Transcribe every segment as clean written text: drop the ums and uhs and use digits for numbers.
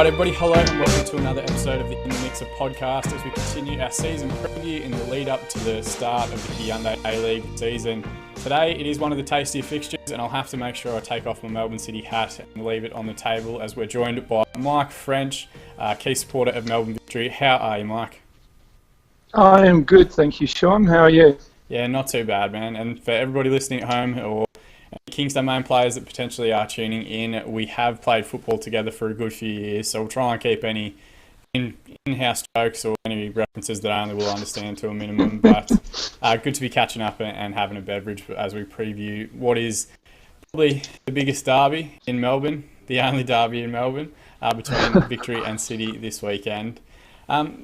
Everybody, hello and welcome to another episode of the In the Mixer podcast as we continue our season preview in the lead up to the start of the Hyundai A-League season. Today it is one of the tastier fixtures and I'll have to make sure I take off my Melbourne City hat and leave it on the table as we're joined by Mike French, key supporter of Melbourne Victory. How are you, Mike? I am good, thank you, Sean. How are you? Yeah, not too bad, man. And for everybody listening at home or Kingston main players that potentially are tuning in, we have played football together for a good few years, so we'll try and keep any in-house jokes or any references that only will understand to a minimum. But good to be catching up and having a beverage as we preview what is probably the biggest derby in Melbourne, the only derby in Melbourne, between Victory and City this weekend.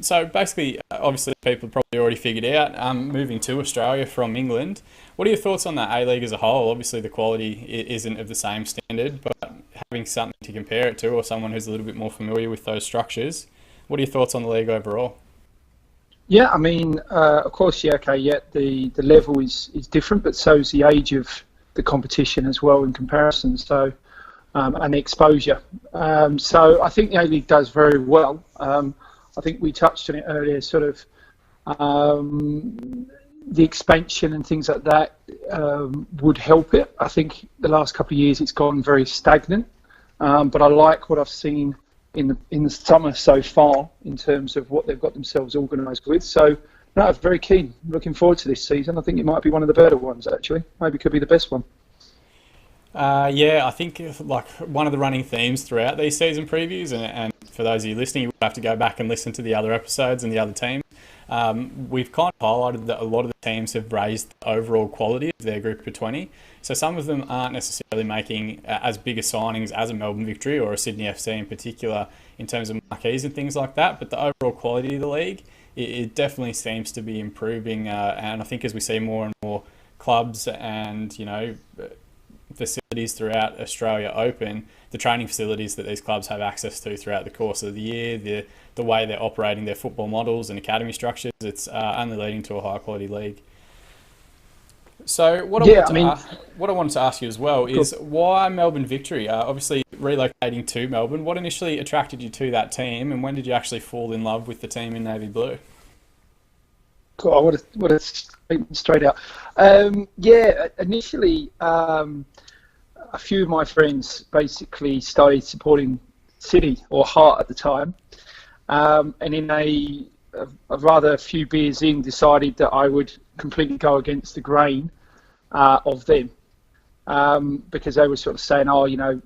So basically, obviously people probably already figured out, moving to Australia from England. What are your thoughts on the A-League as a whole? Obviously the quality isn't of the same standard, but having something to compare it to or someone who's a little bit more familiar with those structures, what are your thoughts on the league overall? Yeah, I mean, of course, the level is different, but so is the age of the competition as well in comparison, so and the exposure. So I think the A-League does very well. I think we touched on it earlier, sort of the expansion and things like that would help it. I think the last couple of years it's gone very stagnant, but I like what I've seen in the summer so far in terms of what they've got themselves organised with. So, no, I'm very keen. Looking forward to this season. I think it might be one of the better ones, actually. Maybe it could be the best one. Yeah, I think like one of the running themes throughout these season previews, and for those of you listening, you will have to go back and listen to the other episodes and the other teams. We've kind of highlighted that a lot of the teams have raised the overall quality of their group of 20. So some of them aren't necessarily making as big a signings as a Melbourne Victory or a Sydney FC in particular in terms of marquees and things like that, but the overall quality of the league, it definitely seems to be improving, and I think as we see more and more clubs and, you know, facilities throughout Australia open, the training facilities that these clubs have access to throughout the course of the year, the way they're operating their football models and academy structures, it's only leading to a high quality league. So what I wanted to ask you as well is why Melbourne Victory? Obviously relocating to Melbourne, what initially attracted you to that team and when did you actually fall in love with the team in navy blue? God, what a statement straight out. Initially, a few of my friends basically started supporting City or Heart at the time, and in a rather few beers in, decided that I would completely go against the grain of them, because they were sort of saying, oh, you know,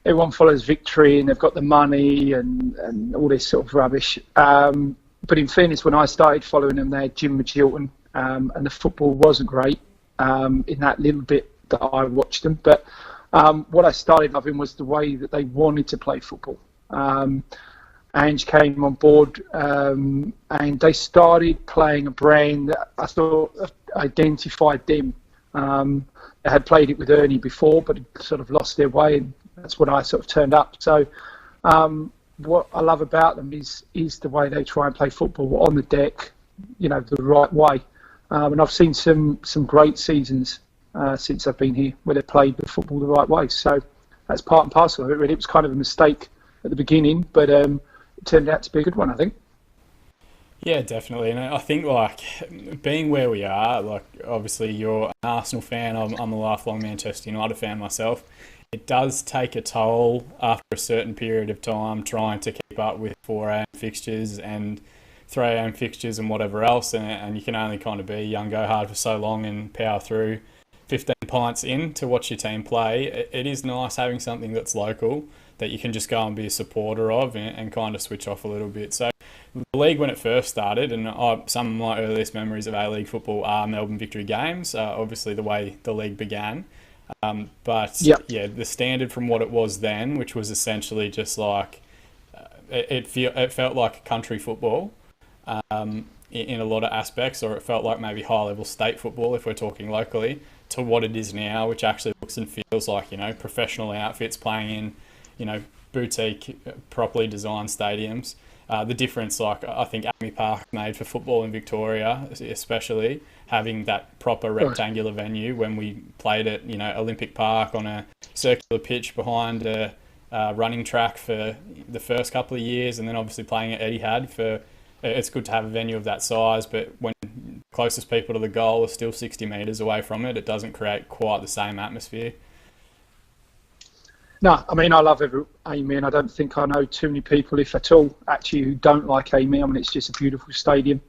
everyone follows Victory and they've got the money and all this sort of rubbish. But in fairness, when I started following them, they had Jim Magilton, and the football wasn't great in that little bit that I watched them. But what I started loving was the way that they wanted to play football. Ange came on board, and they started playing a brand that I thought identified them. They had played it with Ernie before, but sort of lost their way, and that's when I sort of turned up. So what I love about them is the way they try and play football on the deck, you know, the right way. And I've seen some great seasons since I've been here where they played the football the right way. So that's part and parcel of it, really. It was kind of a mistake at the beginning, but it turned out to be a good one, I think. Yeah, definitely. And I think, like, being where we are, like, obviously you're an Arsenal fan, I'm a lifelong Manchester United fan myself. It does take a toll after a certain period of time trying to keep up with 4 a.m. fixtures and 3 a.m. fixtures and whatever else, and you can only kind of be young, go hard for so long and power through 15 pints in to watch your team play. It is nice having something that's local that you can just go and be a supporter of and kind of switch off a little bit. So the league, when it first started, and some of my earliest memories of A-League football are Melbourne Victory games, obviously the way the league began. The standard from what it was then, which was essentially just like, it felt like country football in a lot of aspects, or it felt like maybe high-level state football if we're talking locally, to what it is now, which actually looks and feels like, you know, professional outfits playing in, you know, boutique, properly designed stadiums. The difference, like, I think AAMI Park made for football in Victoria, especially having that proper rectangular venue when we played at, you know, Olympic Park on a circular pitch behind a running track for the first couple of years, and then obviously playing at Etihad for. It's good to have a venue of that size, but when closest people to the goal are still 60 metres away from it, it doesn't create quite the same atmosphere. No, I mean, I love Amy, and I don't think I know too many people, if at all, actually, who don't like Amy. I mean, it's just a beautiful stadium.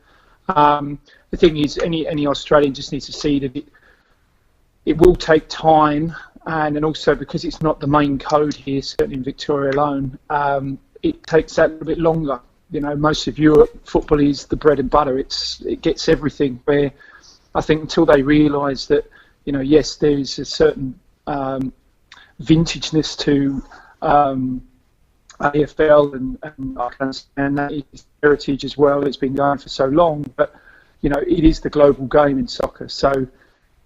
The thing is, any Australian just needs to see that it will take time, and then also because it's not the main code here, certainly in Victoria alone, it takes that a little bit longer. You know, most of Europe, football is the bread and butter. It gets everything. Where I think until they realise that, you know, yes, there is a certain vintageness to AFL, and I can understand that it's heritage as well. It's been going for so long, but you know, it is the global game in soccer. So,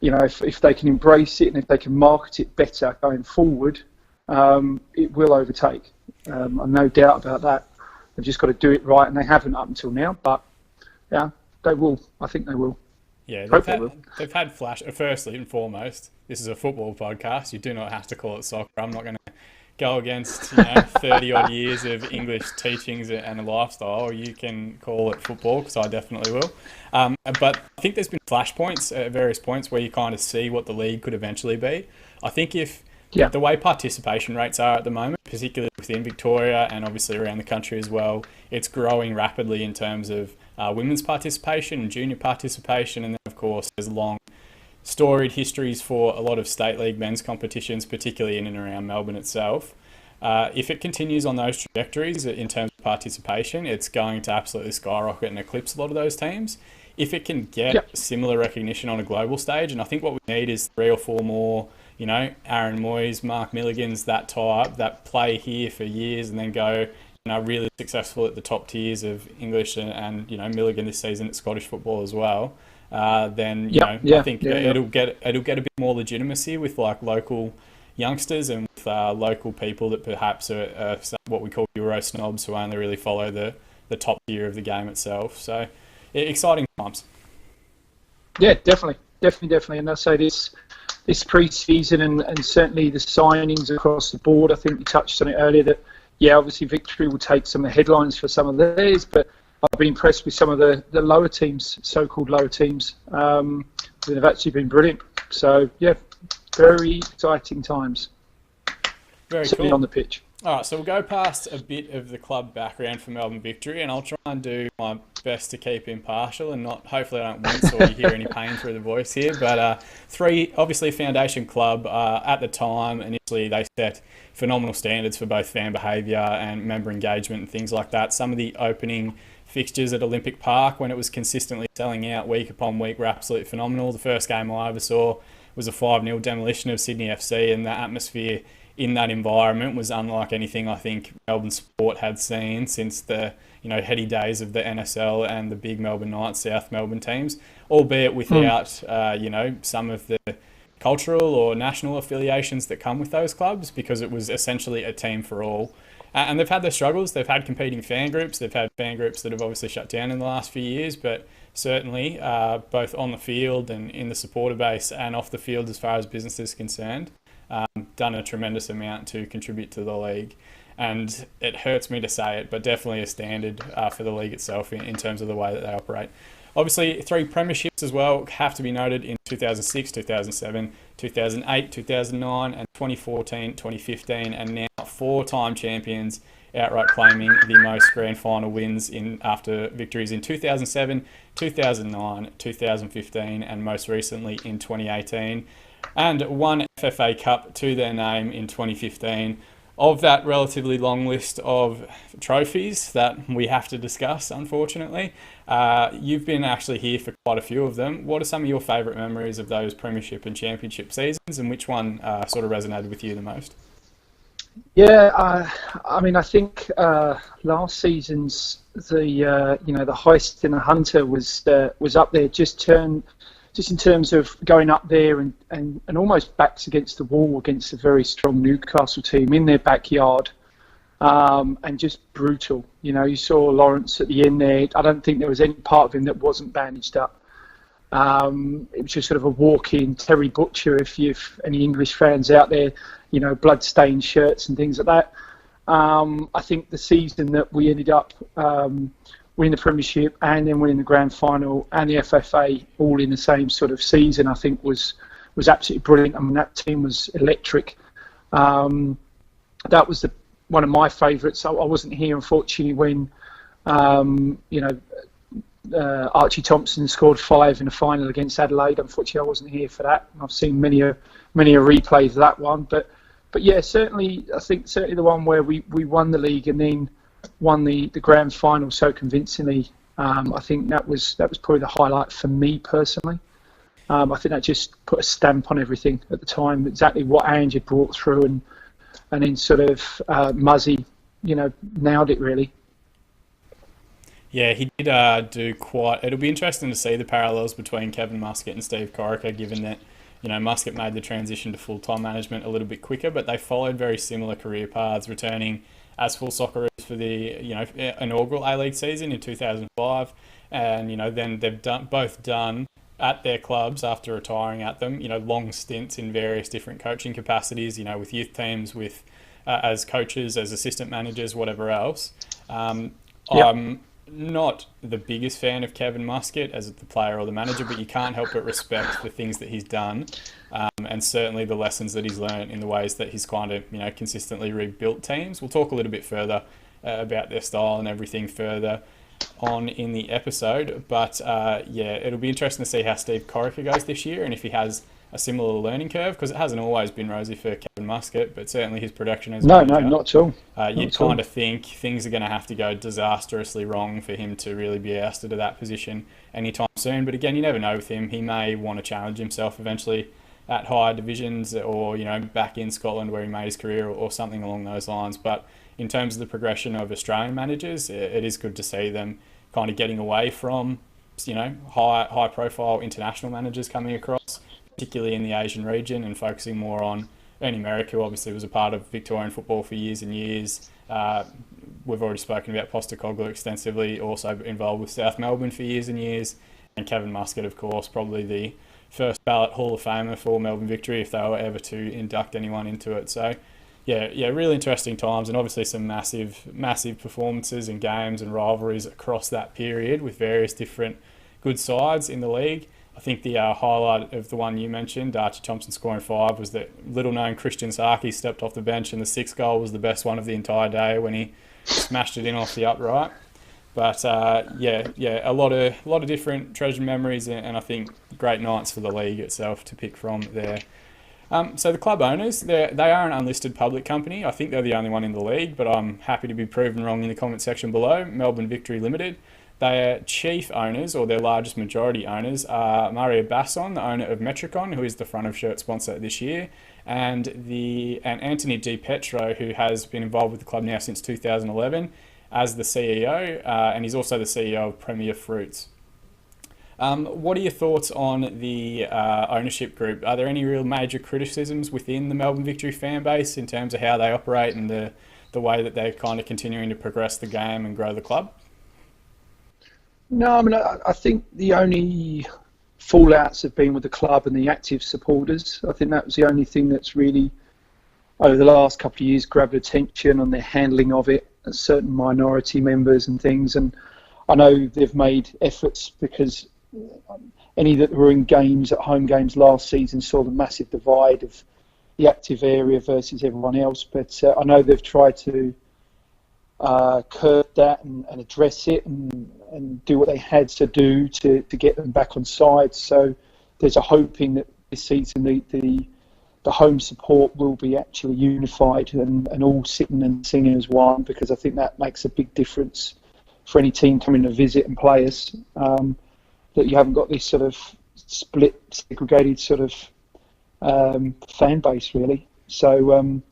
you know, if they can embrace it and if they can market it better going forward, it will overtake. I've no doubt about that. They've just got to do it right, and they haven't up until now. But yeah, they will. I think they will. Yeah, they've had flash. Firstly and foremost, this is a football podcast. You do not have to call it soccer. I'm not going to go against 30 odd years of English teachings and a lifestyle. You can call it football, because I definitely will. But I think there's been flashpoints at various points where you kind of see what the league could eventually be. I think if the way participation rates are at the moment, particularly within Victoria and obviously around the country as well, it's growing rapidly in terms of women's participation and junior participation. And then, of course, there's long storied histories for a lot of state league men's competitions, particularly in and around Melbourne itself. If it continues on those trajectories in terms of participation, it's going to absolutely skyrocket and eclipse a lot of those teams. If it can get similar recognition on a global stage, and I think what we need is 3 or 4 more, you know, Aaron Moyes, Mark Milligans, that type, that play here for years and then go, you know, really successful at the top tiers of English and you know, Milligan this season at Scottish football as well. Then I think it'll get a bit more legitimacy with like local youngsters and with local people that perhaps are what we call Euro snobs, who only really follow the top tier of the game itself. So exciting times. Yeah, definitely. And I say this pre-season and certainly the signings across the board, I think you touched on it earlier, that obviously Victory will take some of the headlines for some of theirs, but I've been impressed with some of the lower teams, so-called lower teams, that have actually been brilliant. So yeah, very exciting times. Very certainly cool. On the pitch. All right, so we'll go past a bit of the club background for Melbourne Victory, and I'll try and do my best to keep impartial and not, hopefully I don't wince or you hear any pain through the voice here. But 3, obviously foundation club, at the time, initially they set phenomenal standards for both fan behaviour and member engagement and things like that. Some of the opening fixtures at Olympic Park, when it was consistently selling out week upon week, were absolutely phenomenal. The first game I ever saw was a 5-0 demolition of Sydney FC, and the atmosphere in that environment was unlike anything I think Melbourne sport had seen since the heady days of the NSL and the big Melbourne Knights, South Melbourne teams, albeit without some of the cultural or national affiliations that come with those clubs, because it was essentially a team for all. And they've had their struggles. They've had competing fan groups. They've had fan groups that have obviously shut down in the last few years, but certainly both on the field and in the supporter base and off the field as far as business is concerned, done a tremendous amount to contribute to the league. And it hurts me to say it, but definitely a standard for the league itself in terms of the way that they operate. Obviously, 3 premierships as well have to be noted in 2006, 2007, 2008, 2009, and 2014, 2015, and now 4-time champions, outright claiming the most grand final wins after victories in 2007, 2009, 2015, and most recently in 2018, and 1 FFA Cup to their name in 2015. Of that relatively long list of trophies that we have to discuss, unfortunately, you've been actually here for quite a few of them. What are some of your favourite memories of those premiership and championship seasons, and which one sort of resonated with you the most? Yeah, I mean, I think last season's the Heist and the Hunter was up there, just in terms of going up there and almost backs against the wall against a very strong Newcastle team in their backyard, and just brutal. You saw Lawrence at the end there. I don't think there was any part of him that wasn't bandaged up. It was just sort of a walk-in Terry Butcher, if any English fans out there, blood-stained shirts and things like that. I think the season that we ended up winning the Premiership and then winning the Grand Final and the FFA all in the same sort of season, I think was absolutely brilliant. I mean, that team was electric. That was one of my favourites. I wasn't here, unfortunately, when Archie Thompson scored 5 in the final against Adelaide. Unfortunately, I wasn't here for that. I've seen many a replay of that one, but yeah, certainly the one where we won the league and then won the grand final so convincingly. I think that was probably the highlight for me personally. I think that just put a stamp on everything at the time. Exactly what Ange had brought through, and then sort of Muzzy, nailed it really. Yeah, he did do quite. It'll be interesting to see the parallels between Kevin Muscat and Steve Corica, given that Muscat made the transition to full-time management a little bit quicker, but they followed very similar career paths, returning as full Socceroos for the inaugural A-League season in 2005, and then they've both done at their clubs after retiring at them, long stints in various different coaching capacities, with youth teams, with as coaches, as assistant managers, whatever else. Yep. I'm not the biggest fan of Kevin Muscat as the player or the manager, but you can't help but respect the things that he's done, and certainly the lessons that he's learned in the ways that he's kind of consistently rebuilt teams. We'll talk a little bit further about their style and everything further on in the episode, but it'll be interesting to see how Steve Corica goes this year and if he has a similar learning curve, because it hasn't always been rosy for Kevin Muscat, but certainly his production has no, not at all. You'd kind of think things are going to have to go disastrously wrong for him to really be ousted to that position anytime soon. But again, you never know with him. He may want to challenge himself eventually at higher divisions, or back in Scotland where he made his career, or something along those lines. But in terms of the progression of Australian managers, it is good to see them kind of getting away from high profile international managers coming across, particularly in the Asian region, and focusing more on Ernie Merrick, who obviously was a part of Victorian football for years and years. We've already spoken about Postecoglou extensively, also involved with South Melbourne for years and years. And Kevin Muscat, of course, probably the first ballot Hall of Famer for Melbourne Victory if they were ever to induct anyone into it. So, yeah, really interesting times, and obviously some massive performances and games and rivalries across that period with various different good sides in the league. I think the highlight of the one you mentioned, Archie Thompson scoring 5, was that little-known Christian Saki stepped off the bench, and the 6th goal was the best one of the entire day when he smashed it in off the upright. But a lot of different treasured memories, and I think great nights for the league itself to pick from there. So the club owners, they are an unlisted public company. I think they're the only one in the league, but I'm happy to be proven wrong in the comment section below. Melbourne Victory Limited. Their chief owners, or their largest majority owners, are Mario Basson, the owner of Metricon, who is the front of shirt sponsor this year, and Anthony Di Petro, who has been involved with the club now since 2011 as the CEO, and he's also the CEO of Premier Fruits. What are your thoughts on the ownership group? Are there any real major criticisms within the Melbourne Victory fan base in terms of how they operate and the way that they're kind of continuing to progress the game and grow the club? No, I mean, I think the only fallouts have been with the club and the active supporters. I think that was the only thing that's really, over the last couple of years, grabbed attention on their handling of it, certain minority members and things. And I know they've made efforts, because any that were in games, at home games last season, saw the massive divide of the active area versus everyone else. But I know they've tried to curb that and address it and do what they had to do to get them back on side. So there's a hoping that this season the home support will be actually unified and all sitting and singing as one, because I think that makes a big difference for any team coming to visit and play us, that you haven't got this sort of split, segregated sort of fan base really. So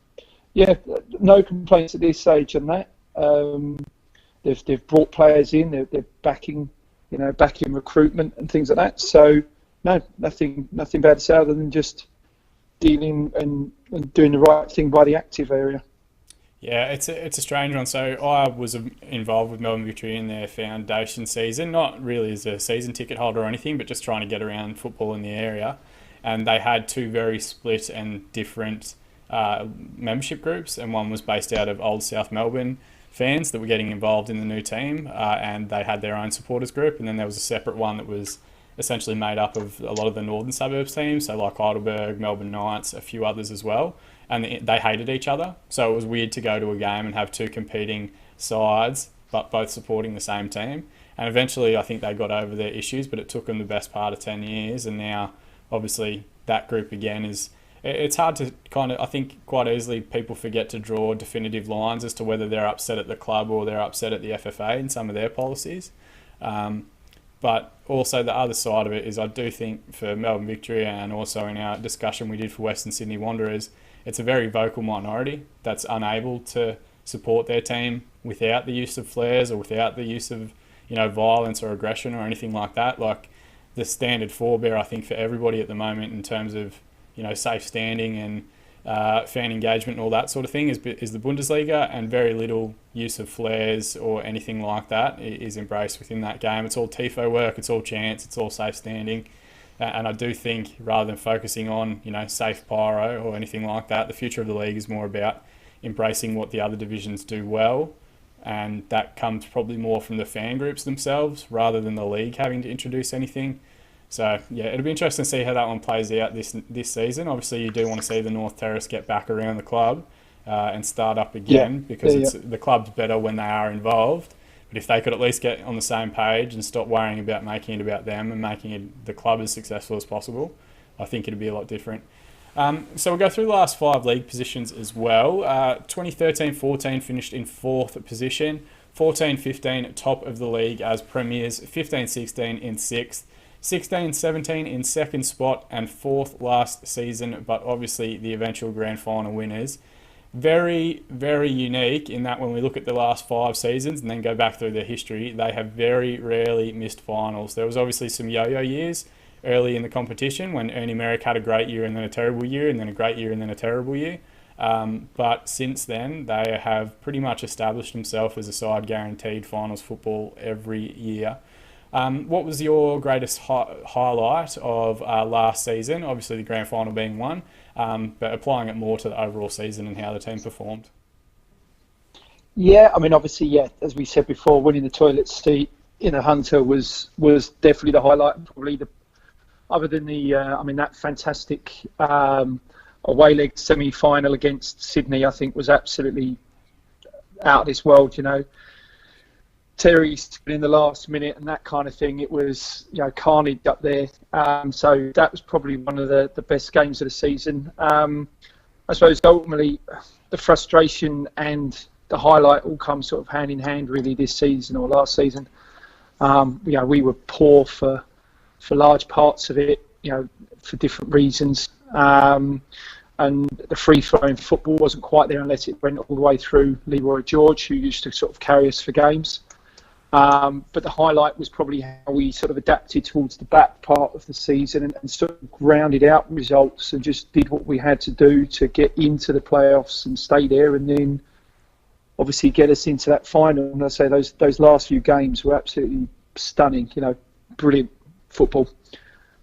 no complaints at this stage on that. They've brought players in. They're backing recruitment and things like that. So no, nothing bad to say other than just dealing and doing the right thing by the active area. Yeah, it's a strange one. So I was involved with Melbourne Victory in their foundation season, not really as a season ticket holder or anything, but just trying to get around football in the area. And they had two very split and different membership groups, and one was based out of Old South Melbourne fans that were getting involved in the new team, and they had their own supporters group. And then there was a separate one that was essentially made up of a lot of the northern suburbs teams, so like Heidelberg, Melbourne Knights, a few others as well, and they hated each other. So it was weird to go to a game and have two competing sides, but both supporting the same team. And eventually I think they got over their issues, but it took them the best part of 10 years. And now, obviously, that group again is... It's hard to kind of... I think quite easily people forget to draw definitive lines as to whether they're upset at the club or they're upset at the FFA in some of their policies. But also the other side of it is I do think for Melbourne Victory, and also in our discussion we did for Western Sydney Wanderers, it's a very vocal minority that's unable to support their team without the use of flares or without the use of violence or aggression or anything like that. Like the standard forebear, I think, for everybody at the moment in terms of safe standing and fan engagement and all that sort of thing is the Bundesliga, and very little use of flares or anything like that is embraced within that game. It's all tifo work, it's all chants, it's all safe standing. And I do think rather than focusing on safe pyro or anything like that, the future of the league is more about embracing what the other divisions do well, and that comes probably more from the fan groups themselves rather than the league having to introduce anything. So yeah, it'll be interesting to see how that one plays out this season. Obviously, you do want to see the North Terrace get back around the club and start up again, because the club's better when they are involved. But if they could at least get on the same page and stop worrying about making it about them and making the club as successful as possible, I think it'd be a lot different. So we'll go through the last 5 league positions as well. 2013-14 finished in 4th position. 14-15 top of the league as premiers. 15-16 in 6th. 16-17 in 2nd spot and 4th last season, but obviously the eventual grand final winners. Very, very unique in that when we look at the last 5 seasons and then go back through their history, they have very rarely missed finals. There was obviously some yo-yo years early in the competition when Ernie Merrick had a great year and then a terrible year and then a great year and then a terrible year. But since then, they have pretty much established themselves as a side guaranteed finals football every year. What was your greatest highlight of last season? Obviously the grand final being one, but applying it more to the overall season and how the team performed. Yeah, I mean, obviously, as we said before, winning the toilet seat in a Hunter was definitely the highlight. Probably other than that fantastic away leg semi-final against Sydney, I think was absolutely out of this world. Terry in the last minute and that kind of thing, it was carnage up there. So that was probably one of the best games of the season. I suppose ultimately the frustration and the highlight all come sort of hand in hand really this season or last season. We were poor for large parts of it, for different reasons. And the free-flowing football wasn't quite there unless it went all the way through Leroy George, who used to sort of carry us for games. But the highlight was probably how we sort of adapted towards the back part of the season and sort of grounded out results and just did what we had to do to get into the playoffs and stay there, and then obviously get us into that final. And I say those last few games were absolutely stunning, brilliant football.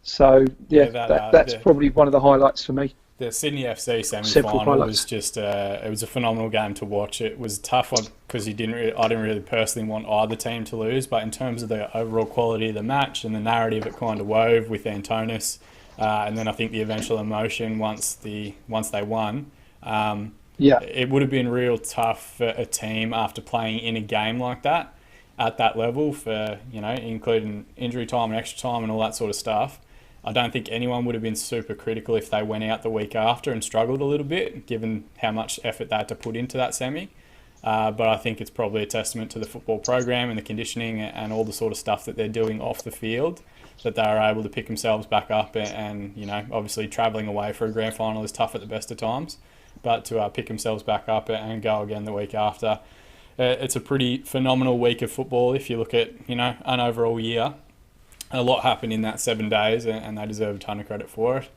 So that's probably one of the highlights for me. The Sydney FC semi-final was just it was a phenomenal game to watch. It was tough because I didn't really personally want either team to lose, but in terms of the overall quality of the match and the narrative it kind of wove with Antonis, and then I think the eventual emotion once they won, it would have been real tough for a team after playing in a game like that at that level for including injury time and extra time and all that sort of stuff. I don't think anyone would have been super critical if they went out the week after and struggled a little bit, given how much effort they had to put into that semi. But I think it's probably a testament to the football program and the conditioning and all the sort of stuff that they're doing off the field that they are able to pick themselves back up. And obviously travelling away for a grand final is tough at the best of times, but to pick themselves back up and go again the week after, it's a pretty phenomenal week of football if you look at an overall year. A lot happened in that 7 days, and they deserve a ton of credit for it.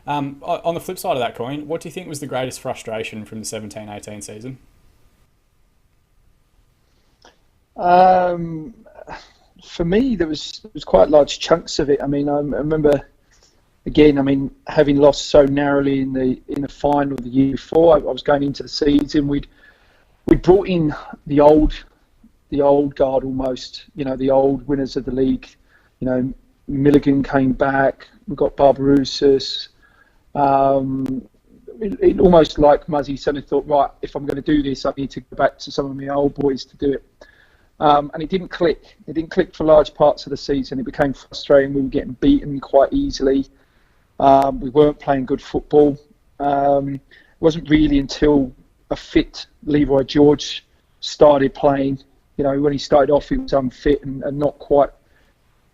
On the flip side of that coin, what do you think was the greatest frustration from the 17-18 season? For me, there was quite large chunks of it. I mean, I remember again, I mean, having lost so narrowly in the final the year before, I was going into the season. We brought in the old guard almost. You know, the old winners of the league. You know, Milligan came back. We got Barbarouses. It almost like Muzzy suddenly thought, right, if I'm going to do this, I need to go back to some of my old boys to do it. And it didn't click. It didn't click for large parts of the season. It became frustrating. We were getting beaten quite easily. We weren't playing good football. It wasn't really until a fit Leroy George started playing. You know, when he started off, he was unfit and not quite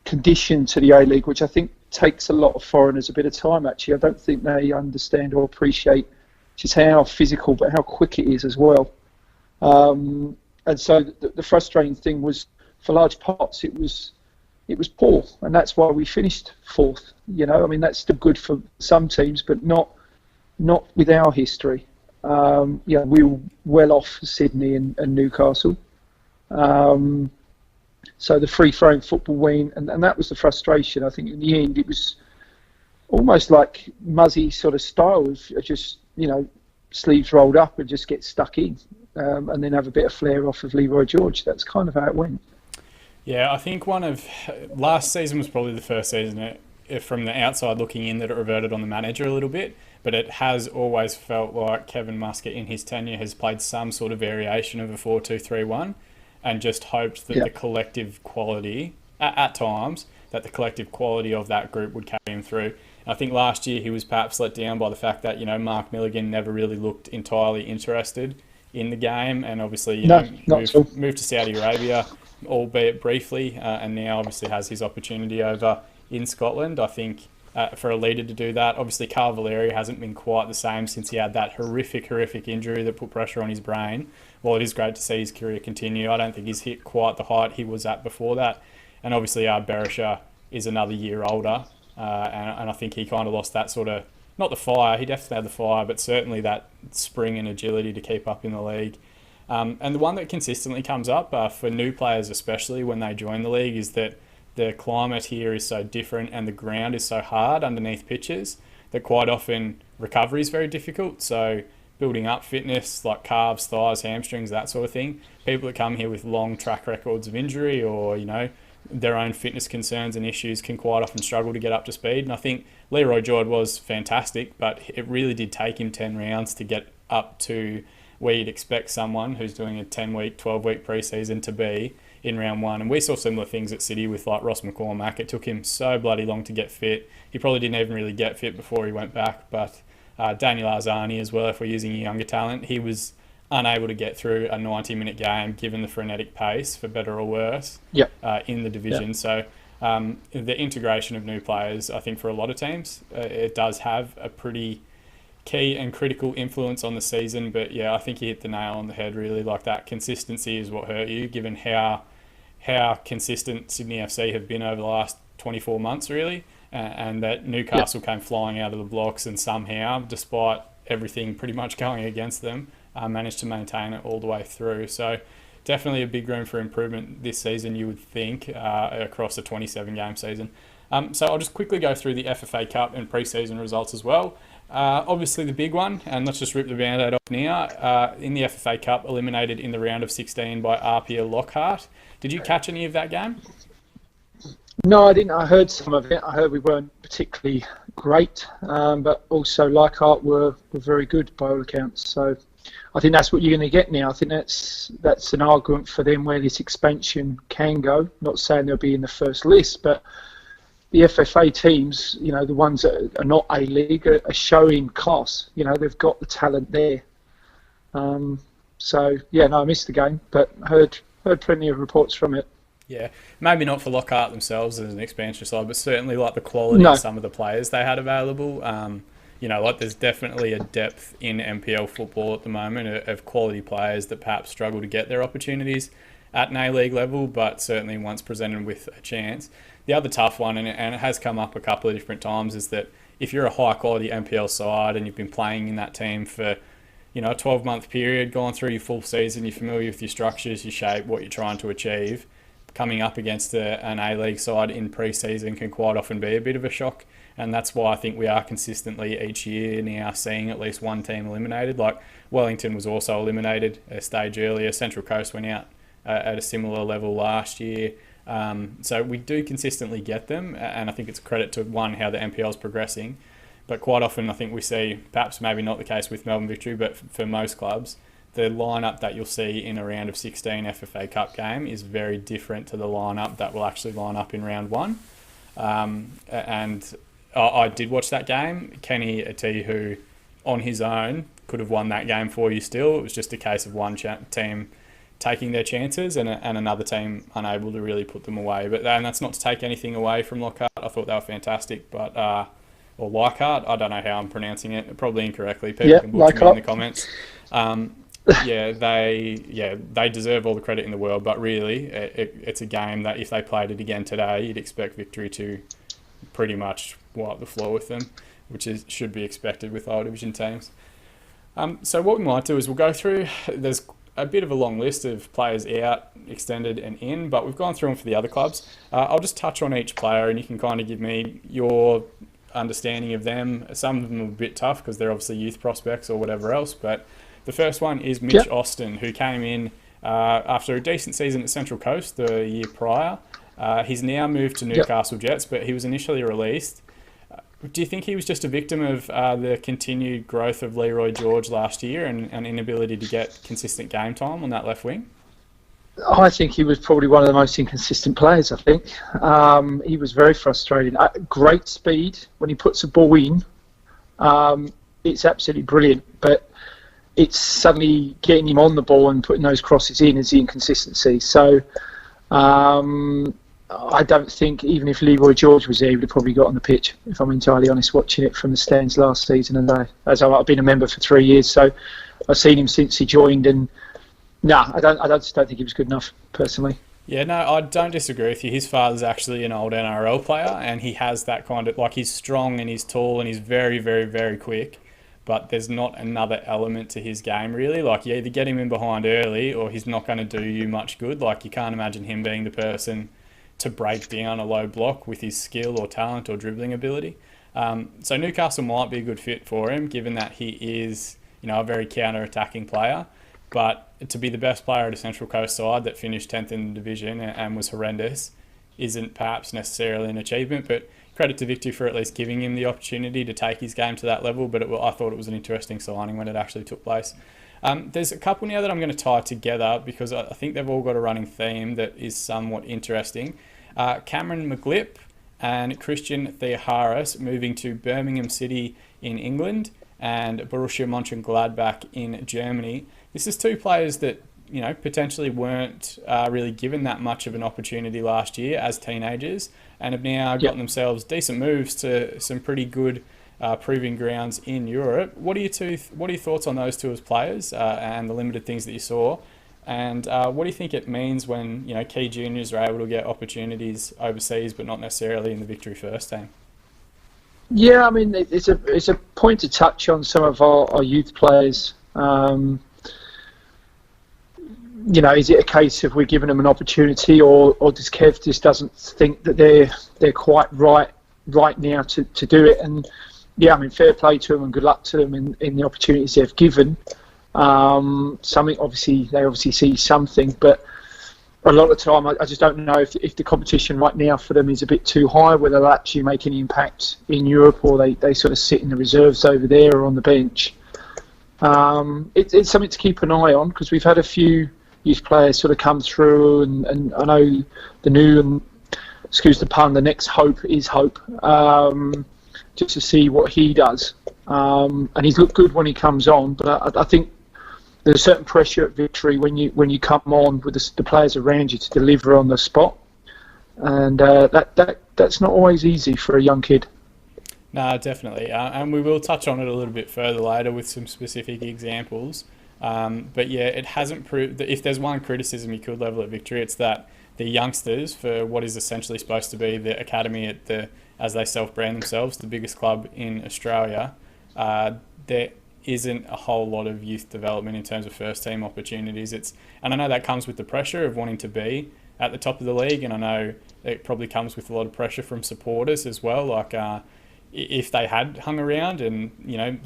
conditioned to the A-League, which I think takes a lot of foreigners a bit of time, actually. I don't think they understand or appreciate just how physical, but how quick it is as well. And so the frustrating thing was, for large parts, it was poor, and that's why we finished fourth. You know, I mean, that's still good for some teams, but not with our history. Yeah, we were well off Sydney and Newcastle. So the free-flowing football went, and that was the frustration. I think in the end it was almost like Muzzy sort of style of just, you know, sleeves rolled up and just get stuck in, and then have a bit of flair off of Leroy George. That's kind of how it went. Yeah, I think last season was probably the first season from the outside looking in that it reverted on the manager a little bit, but it has always felt like Kevin Muscat in his tenure has played some sort of variation of a 4-2-3-1 and just hoped that the collective quality, at times, that the collective quality of that group would carry him through. I think last year he was perhaps let down by the fact that, you know, Mark Milligan never really looked entirely interested in the game, and obviously, moved to Saudi Arabia, albeit briefly, and now obviously has his opportunity over in Scotland. I think for a leader to do that, obviously Carl Valeri hasn't been quite the same since he had that horrific injury that put pressure on his brain. While it is great to see his career continue, I don't think he's hit quite the height he was at before that. And obviously Berisha is another year older, and I think he kind of lost that sort of, not the fire, he definitely had the fire, but certainly that spring and agility to keep up in the league. And the one that consistently comes up for new players, especially when they join the league, is that the climate here is so different and the ground is so hard underneath pitches that quite often recovery is very difficult. So building up fitness like calves, thighs, hamstrings, that sort of thing, people that come here with long track records of injury or, you know, their own fitness concerns and issues can quite often struggle to get up to speed. And I think Leroy George was fantastic, but it really did take him 10 rounds to get up to where you'd expect someone who's doing a 10-week, 12-week pre-season to be in round one. And we saw similar things at City with like Ross McCormack. It took him so bloody long to get fit. He probably didn't even really get fit before he went back. But Daniel Arzani as well, if we're using a younger talent, he was unable to get through a 90-minute game given the frenetic pace, for better or worse, in the division. So the integration of new players, I think for a lot of teams, it does have a pretty key and critical influence on the season. But yeah, I think you hit the nail on the head really. Like, that consistency is what hurt you, given how consistent Sydney FC have been over the last 24 months really, and that Newcastle came flying out of the blocks and somehow, despite everything pretty much going against them, managed to maintain it all the way through. So definitely a big room for improvement this season, you would think, across a 27-game season. So I'll just quickly go through the FFA Cup and pre-season results as well. Obviously the big one, and let's just rip the band-aid off now, in the FFA Cup, eliminated in the round of 16 by Apia Lockhart. Did you catch any of that game? No, I didn't. I heard some of it. I heard we weren't particularly great, but also Lockhart were very good by all accounts. So I think that's what you're going to get now. I think that's an argument for them where this expansion can go. Not saying they'll be in the first list, but the FFA teams, you know, the ones that are not A-League, are showing class. You know, they've got the talent there. So yeah, no, I missed the game, but heard plenty of reports from it. Yeah, maybe not for Lockhart themselves as an expansion side, but certainly like the quality of some of the players they had available. You know, like there's definitely a depth in NPL football at the moment of quality players that perhaps struggle to get their opportunities at an A-League level, but certainly once presented with a chance. The other tough one, and it has come up a couple of different times, is that if you're a high-quality NPL side and you've been playing in that team for, you know, a 12-month period, gone through your full season, you're familiar with your structures, your shape, what you're trying to achieve, coming up against an A-League side in pre-season can quite often be a bit of a shock. And that's why I think we are consistently each year now seeing at least one team eliminated. Like Wellington was also eliminated a stage earlier. Central Coast went out at a similar level last year. So we do consistently get them, and I think it's a credit to, one, how the NPL is progressing. But quite often I think we see, perhaps maybe not the case with Melbourne Victory, but for most clubs, the lineup that you'll see in a round of 16 FFA Cup game is very different to the lineup that will actually line up in round one. And I did watch that game. Kenny Atihu, on his own, could have won that game for you still. It was just a case of one team taking their chances and another team unable to really put them away. But and that's not to take anything away from Lockhart. I thought they were fantastic, but or Leichhardt, I don't know how I'm pronouncing it, probably incorrectly. People can butcher me in the comments. They deserve all the credit in the world, but really it's a game that if they played it again today, you'd expect Victory to pretty much wipe the floor with them, which should be expected with lower division teams. So what we might do is we'll go through, there's a bit of a long list of players out, extended and in, but we've gone through them for the other clubs. I'll just touch on each player and you can kind of give me your understanding of them. Some of them are a bit tough because they're obviously youth prospects or whatever else, but the first one is Mitch Austin, who came in after a decent season at Central Coast the year prior. He's now moved to Newcastle Jets, but he was initially released. Do you think he was just a victim of the continued growth of Leroy George last year and an inability to get consistent game time on that left wing? I think he was probably one of the most inconsistent players, I think. He was very frustrating. Great speed. When he puts a ball in, it's absolutely brilliant. But it's suddenly getting him on the ball and putting those crosses in is the inconsistency. So I don't think, even if Leroy George was there, he would have probably got on the pitch, if I'm entirely honest, watching it from the stands last season. And as I've been a member for 3 years, so I've seen him since he joined, and I just don't think he was good enough, personally. Yeah, no, I don't disagree with you. His father's actually an old NRL player, and he has that kind of, like, he's strong and he's tall and he's very, very, very quick, but there's not another element to his game, really. Like, you either get him in behind early or he's not going to do you much good. Like, you can't imagine him being the person to break down a low block with his skill or talent or dribbling ability. So Newcastle might be a good fit for him, given that he is, a very counter-attacking player. But to be the best player at a Central Coast side that finished 10th in the division and was horrendous isn't perhaps necessarily an achievement, but credit to Victory for at least giving him the opportunity to take his game to that level. But I thought it was an interesting signing when it actually took place. There's a couple now that I'm going to tie together because I think they've all got a running theme that is somewhat interesting. Cameron McGlip and Christian Theoharis moving to Birmingham City in England and Borussia Mönchengladbach in Germany. This is two players that, potentially weren't really given that much of an opportunity last year as teenagers and have now gotten themselves decent moves to some pretty good proving grounds in Europe. What are your thoughts on those two as players and the limited things that you saw? And what do you think it means when key juniors are able to get opportunities overseas, but not necessarily in the Victory first team? Yeah, I mean, it's a point to touch on some of our youth players. Is it a case of we're giving them an opportunity, or does Kev just doesn't think that they're quite right now to do it? And yeah, I mean, fair play to them and good luck to them in the opportunities they've given. They obviously see something, but a lot of the time I just don't know if the competition right now for them is a bit too high, whether they'll actually make any impact in Europe or they sort of sit in the reserves over there or on the bench. It's something to keep an eye on because we've had a few youth players sort of come through, and I know the new, and excuse the pun, the next hope is Hope, just to see what he does. And he's looked good when he comes on, but I think there's a certain pressure at Victory when you come on with the players around you to deliver on the spot, and that's not always easy for a young kid. No, definitely, and we will touch on it a little bit further later with some specific examples. But yeah, it hasn't proved that if there's one criticism you could level at Victory, it's that the youngsters for what is essentially supposed to be the academy at as they self-brand themselves, the biggest club in Australia, there isn't a whole lot of youth development in terms of first team opportunities. And I know that comes with the pressure of wanting to be at the top of the league, and I know it probably comes with a lot of pressure from supporters as well. Like, if they had hung around, and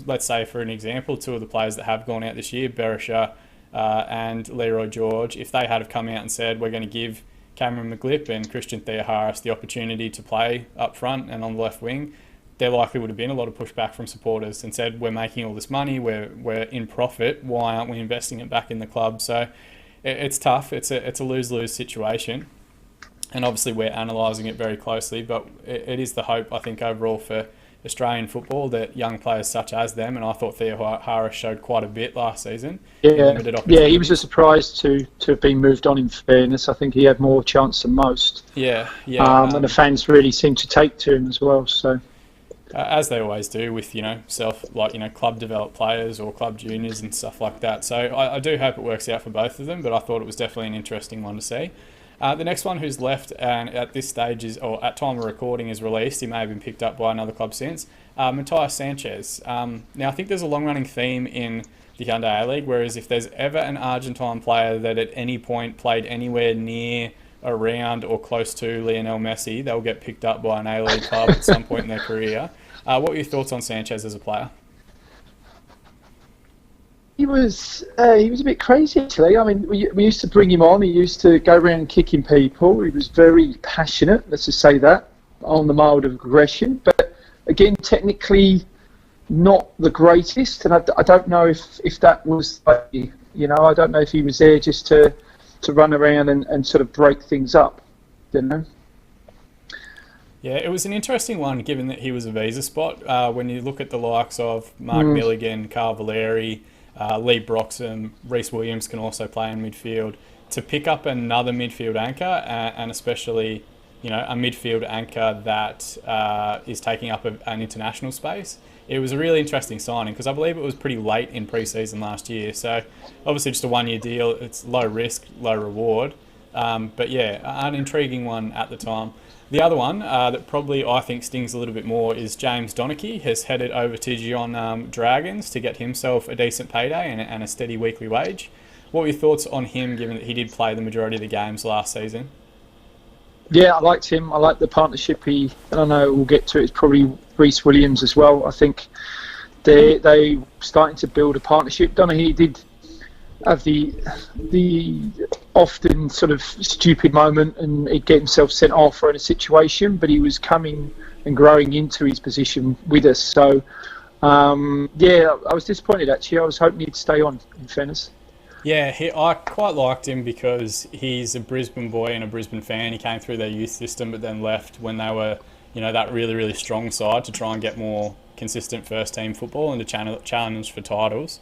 let's say for an example, two of the players that have gone out this year, Berisha and Leroy George, if they had have come out and said we're going to give Cameron McGlip and Christian Theoharis the opportunity to play up front and on the left wing, there likely would have been a lot of pushback from supporters and said, we're making all this money, we're in profit, why aren't we investing it back in the club? So it's tough. It's a lose-lose situation. And obviously we're analysing it very closely, but it is the hope, I think, overall for Australian football that young players such as them, and I thought Theoharis showed quite a bit last season. Yeah, he was a surprise to have been moved on, in fairness. I think he had more chance than most. Yeah. And the fans really seemed to take to him as well, so... as they always do with, club developed players or club juniors and stuff like that. So I do hope it works out for both of them, but I thought it was definitely an interesting one to see. The next one who's left and at this stage or at time of recording is released, he may have been picked up by another club since, Matthias Sanchez. Now I think there's a long running theme in the Hyundai A-League, whereas if there's ever an Argentine player that at any point played anywhere near, around or close to Lionel Messi, they'll get picked up by an A-League club at some point in their career. What were your thoughts on Sanchez as a player? He was a bit crazy, actually. I mean, we used to bring him on. He used to go around kicking people. He was very passionate, let's just say that, on the mild aggression. But again, technically not the greatest. And I don't know if that was, I don't know if he was there just to run around and sort of break things up, Yeah, it was an interesting one given that he was a visa spot. When you look at the likes of Mark Milligan, Carl Valeri, Lee Broxham, Reece Williams can also play in midfield. To pick up another midfield anchor, and especially, a midfield anchor that is taking up an international space, it was a really interesting signing because I believe it was pretty late in pre-season last year. So obviously just a one-year deal. It's low risk, low reward. But yeah, an intriguing one at the time. The other one that probably I think stings a little bit more is James Donachie has headed over to Geelong Dragons to get himself a decent payday and a steady weekly wage. What were your thoughts on him, given that he did play the majority of the games last season? Yeah, I liked him. I liked the partnership. And I know we'll get to it. It's probably Reece Williams as well. I think they starting to build a partnership. Donachie did have the often sort of stupid moment and he'd get himself sent off for in a situation, but he was coming and growing into his position with us. So, I was disappointed actually. I was hoping he'd stay on, in fairness. Yeah, I quite liked him because he's a Brisbane boy and a Brisbane fan. He came through their youth system but then left when they were, that really, really strong side to try and get more consistent first team football and to challenge for titles.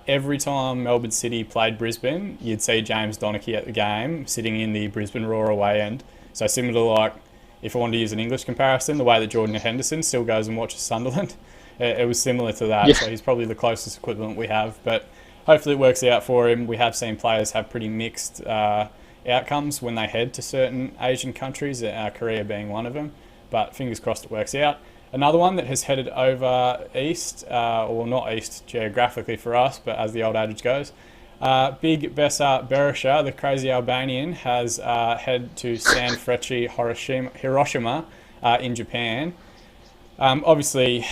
Every time Melbourne City played Brisbane, you'd see James Donachie at the game, sitting in the Brisbane Roar away end. So similar to, like, if I wanted to use an English comparison, the way that Jordan Henderson still goes and watches Sunderland, it was similar to that. Yeah. So he's probably the closest equivalent we have. But hopefully it works out for him. We have seen players have pretty mixed outcomes when they head to certain Asian countries, Korea being one of them. But fingers crossed it works out. Another one that has headed over east, or not east geographically for us, but as the old adage goes, Big Besa Berisha, the crazy Albanian, has headed to San Frecce Hiroshima in Japan. Obviously,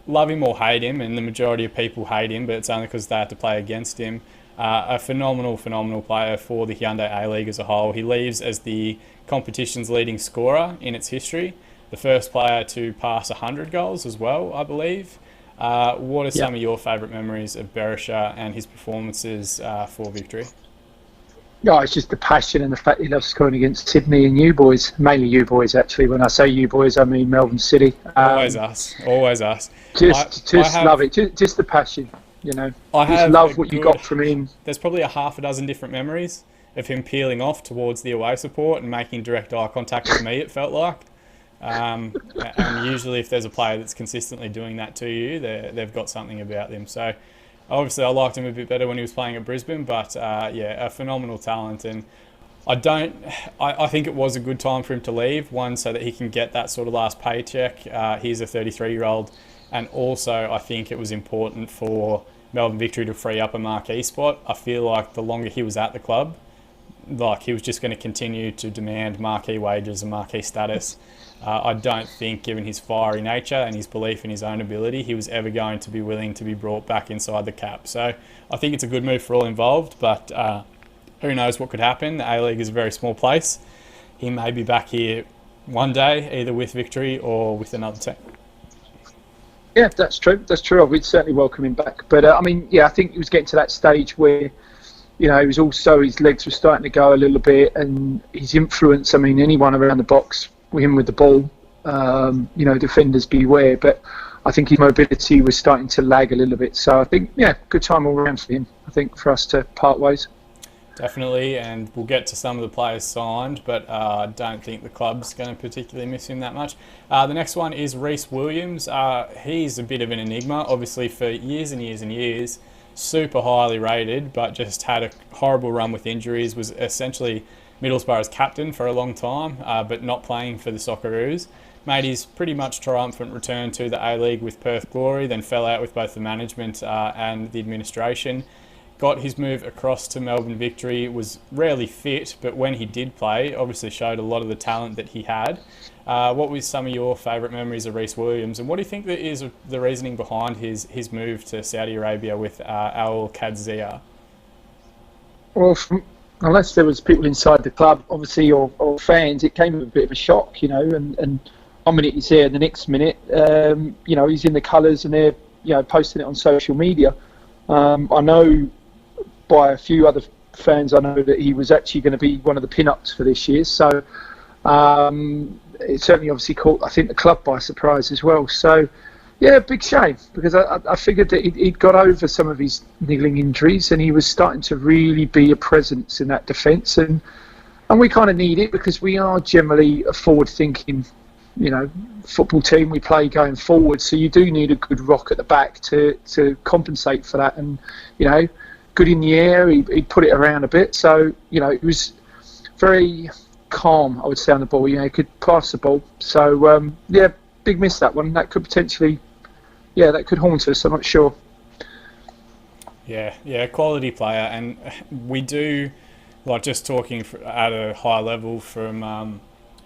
love him or hate him, and the majority of people hate him, but it's only because they have to play against him. A phenomenal player for the Hyundai A-League as a whole. He leaves as the competition's leading scorer in its history. The first player to pass 100 goals as well, I believe. What are some of your favourite memories of Berisha and his performances for victory? No, it's just the passion and the fact he loves scoring against Sydney and you boys, mainly you boys actually. When I say you boys, I mean Melbourne City. Always us. Just love it. Just the passion, I just love what you got from him. There's probably a half a dozen different memories of him peeling off towards the away support and making direct eye contact with me, it felt like. And usually if there's a player that's consistently doing that to you, they've got something about them. So obviously I liked him a bit better when he was playing at Brisbane, but a phenomenal talent. And I think it was a good time for him to leave, one, so that he can get that sort of last paycheck. He's a 33-year-old, and also I think it was important for Melbourne Victory to free up a marquee spot. I feel like the longer he was at the club, like he was just going to continue to demand marquee wages and marquee status. I don't think, given his fiery nature and his belief in his own ability, he was ever going to be willing to be brought back inside the cap. So I think it's a good move for all involved, but who knows what could happen. The A-League is a very small place. He may be back here one day, either with Victory or with another team. Yeah, that's true. That's true. We'd certainly welcome him back. But I mean, yeah, I think he was getting to that stage where, you know, he was also, his legs were starting to go a little bit, and his influence. I mean, anyone around the box with him with the ball, you know, defenders beware. But I think his mobility was starting to lag a little bit. So I think, yeah, good time all around for him. I think for us to part ways. Definitely, and we'll get to some of the players signed, but I don't think the club's going to particularly miss him that much. The next one is Reece Williams. He's a bit of an enigma, obviously, for years and years and years. Super highly rated, but just had a horrible run with injuries, was essentially Middlesbrough's captain for a long time, but not playing for the Socceroos. Made his pretty much triumphant return to the A-League with Perth Glory, then fell out with both the management and the administration. Got his move across to Melbourne Victory, was rarely fit, but when he did play, obviously showed a lot of the talent that he had. What was some of your favourite memories of Reece Williams, and what do you think that is the reasoning behind his move to Saudi Arabia with Al Qadzia? Well, unless there was people inside the club, obviously, or fans, it came with a bit of a shock, you know, and 1 minute he's there, the next minute, you know, he's in the colours and they're, you know, posting it on social media. I know by a few other fans, I know that he was actually going to be one of the pin-ups for this year. So it certainly obviously caught, I think, the club by surprise as well. So, yeah, big shame, because I figured that he'd got over some of his niggling injuries and he was starting to really be a presence in that defence. And we kind of need it, because we are generally a forward-thinking, you know, football team. We play going forward, so you do need a good rock at the back to compensate for that. And, you know, good in the air, he put it around a bit. So, you know, it was very calm, I would say, on the ball. You know, he could pass the ball. So, yeah, big miss, that one. That could potentially, yeah, that could haunt us. I'm not sure. Yeah, quality player. And we do, like, just talking at a high level from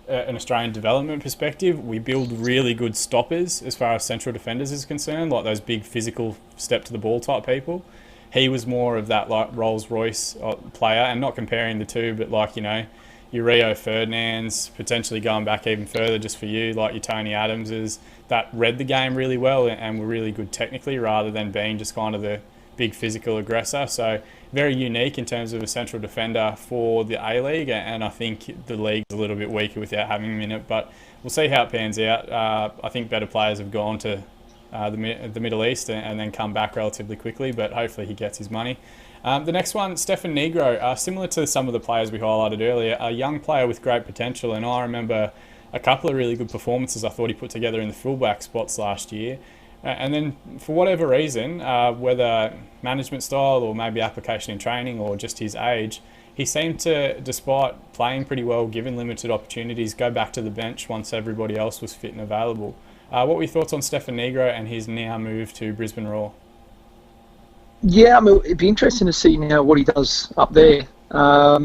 an Australian development perspective, we build really good stoppers as far as central defenders is concerned, like those big physical step to the ball type people. He was more of that, like, Rolls Royce player, and not comparing the two, but, like, you know, your Rio Ferdinands, potentially going back even further just for you, like your Tony Adamses, that read the game really well and were really good technically, rather than being just kind of the big physical aggressor. So very unique in terms of a central defender for the A-League, and I think the league's a little bit weaker without having him in it, but we'll see how it pans out. I think better players have gone to the Middle East and then come back relatively quickly, but hopefully he gets his money. The next one, Stefan Negro, similar to some of the players we highlighted earlier, a young player with great potential, and I remember a couple of really good performances I thought he put together in the fullback spots last year. And then for whatever reason, whether management style or maybe application in training or just his age, he seemed to, despite playing pretty well, given limited opportunities, go back to the bench once everybody else was fit and available. What were your thoughts on Stefan Negro and his now move to Brisbane Roar? Yeah, I mean, it'd be interesting to see now what he does up there. I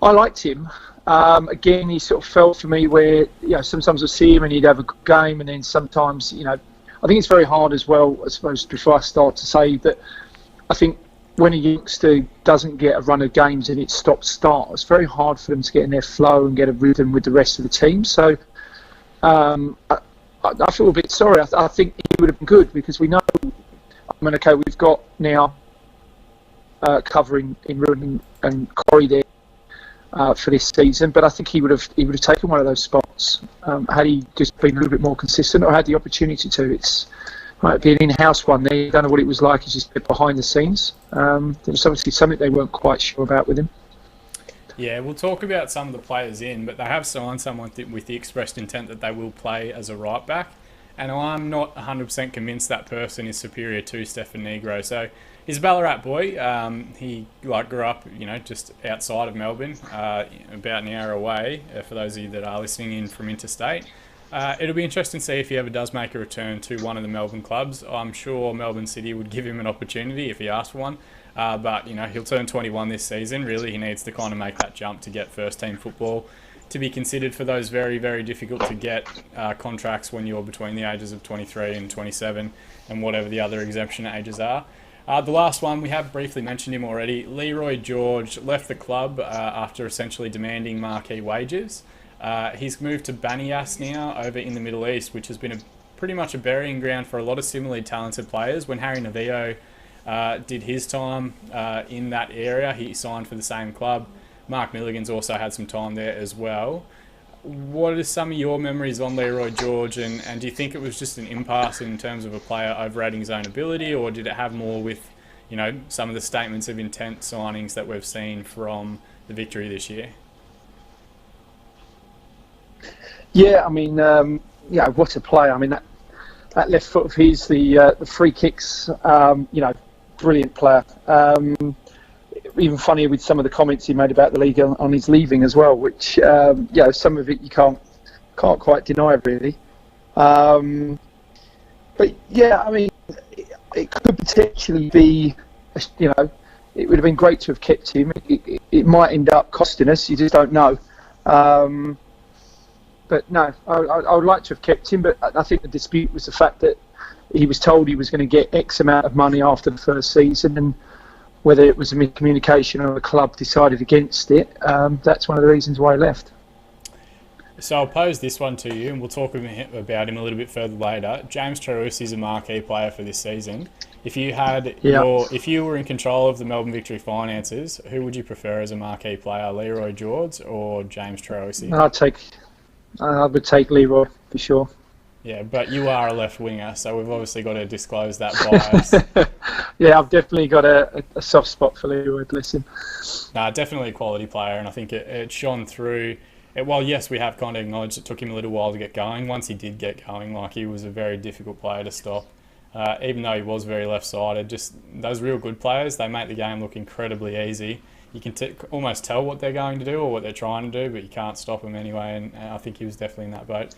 liked him. Again, he sort of felt for me where, you know, sometimes I see him and he'd have a good game, and then sometimes, you know, I think it's very hard as well, I suppose, before I start, to say that I think when a youngster doesn't get a run of games and it stops start, it's very hard for them to get in their flow and get a rhythm with the rest of the team. So I feel a bit sorry. I think he would have been good, because we know, I mean, okay, we've got now covering in Ruin and Corey there for this season, but I think he would have taken one of those spots had he just been a little bit more consistent, or had the opportunity to. It's might be an in-house one there. You don't know what it was like. It's just a bit behind the scenes. There was obviously something they weren't quite sure about with him. Yeah, we'll talk about some of the players in, but they have signed someone with the expressed intent that they will play as a right back, and I'm not 100% convinced that person is superior to Stefan Negro. So he's a Ballarat boy. He grew up, you know, just outside of Melbourne, about an hour away. For those of you that are listening in from interstate, it'll be interesting to see if he ever does make a return to one of the Melbourne clubs. I'm sure Melbourne City would give him an opportunity if he asked for one. but he'll turn 21 this season. Really, he needs to kind of make that jump to get first team football, to be considered for those very, very difficult to get contracts when you're between the ages of 23 and 27 and whatever the other exemption ages are. The last one, we have briefly mentioned him already. Leroy George left the club after essentially demanding marquee wages. He's moved to Banias now over in the Middle East, which has been pretty much a burying ground for a lot of similarly talented players. When Harry Navio did his time in that area, he signed for the same club. Mark Milligan's also had some time there as well. What are some of your memories on Leroy George, and do you think it was just an impasse in terms of a player overrating his own ability, or did it have more with, some of the statements of intent signings that we've seen from the Victory this year? Yeah, I mean, what a player. I mean, that left foot of his, the free kicks, brilliant player. Even funnier with some of the comments he made about the league on his leaving as well, which some of it you can't quite deny really. But yeah, I mean, it could potentially be, it would have been great to have kept him. It might end up costing us. You just don't know. But no, I would like to have kept him. But I think the dispute was the fact that he was told he was going to get X amount of money after the first season, and whether it was a miscommunication or the club decided against it, that's one of the reasons why he left. So I'll pose this one to you, and we'll talk about him a little bit further later. James Trewis is a marquee player for this season. If you had if you were in control of the Melbourne Victory finances, who would you prefer as a marquee player, Leroy George or James Trewis? I would take Leroy for sure. Yeah, but you are a left winger, so we've obviously got to disclose that bias. Yeah, I've definitely got a soft spot for Leroy, bless him. Nah, definitely a quality player, and I think it shone through. Well, yes, we have kind of acknowledged it took him a little while to get going. Once he did get going, he was a very difficult player to stop. Even though he was very left-sided, just those real good players, they make the game look incredibly easy. You can almost tell what they're going to do or what they're trying to do, but you can't stop them anyway, and I think he was definitely in that boat.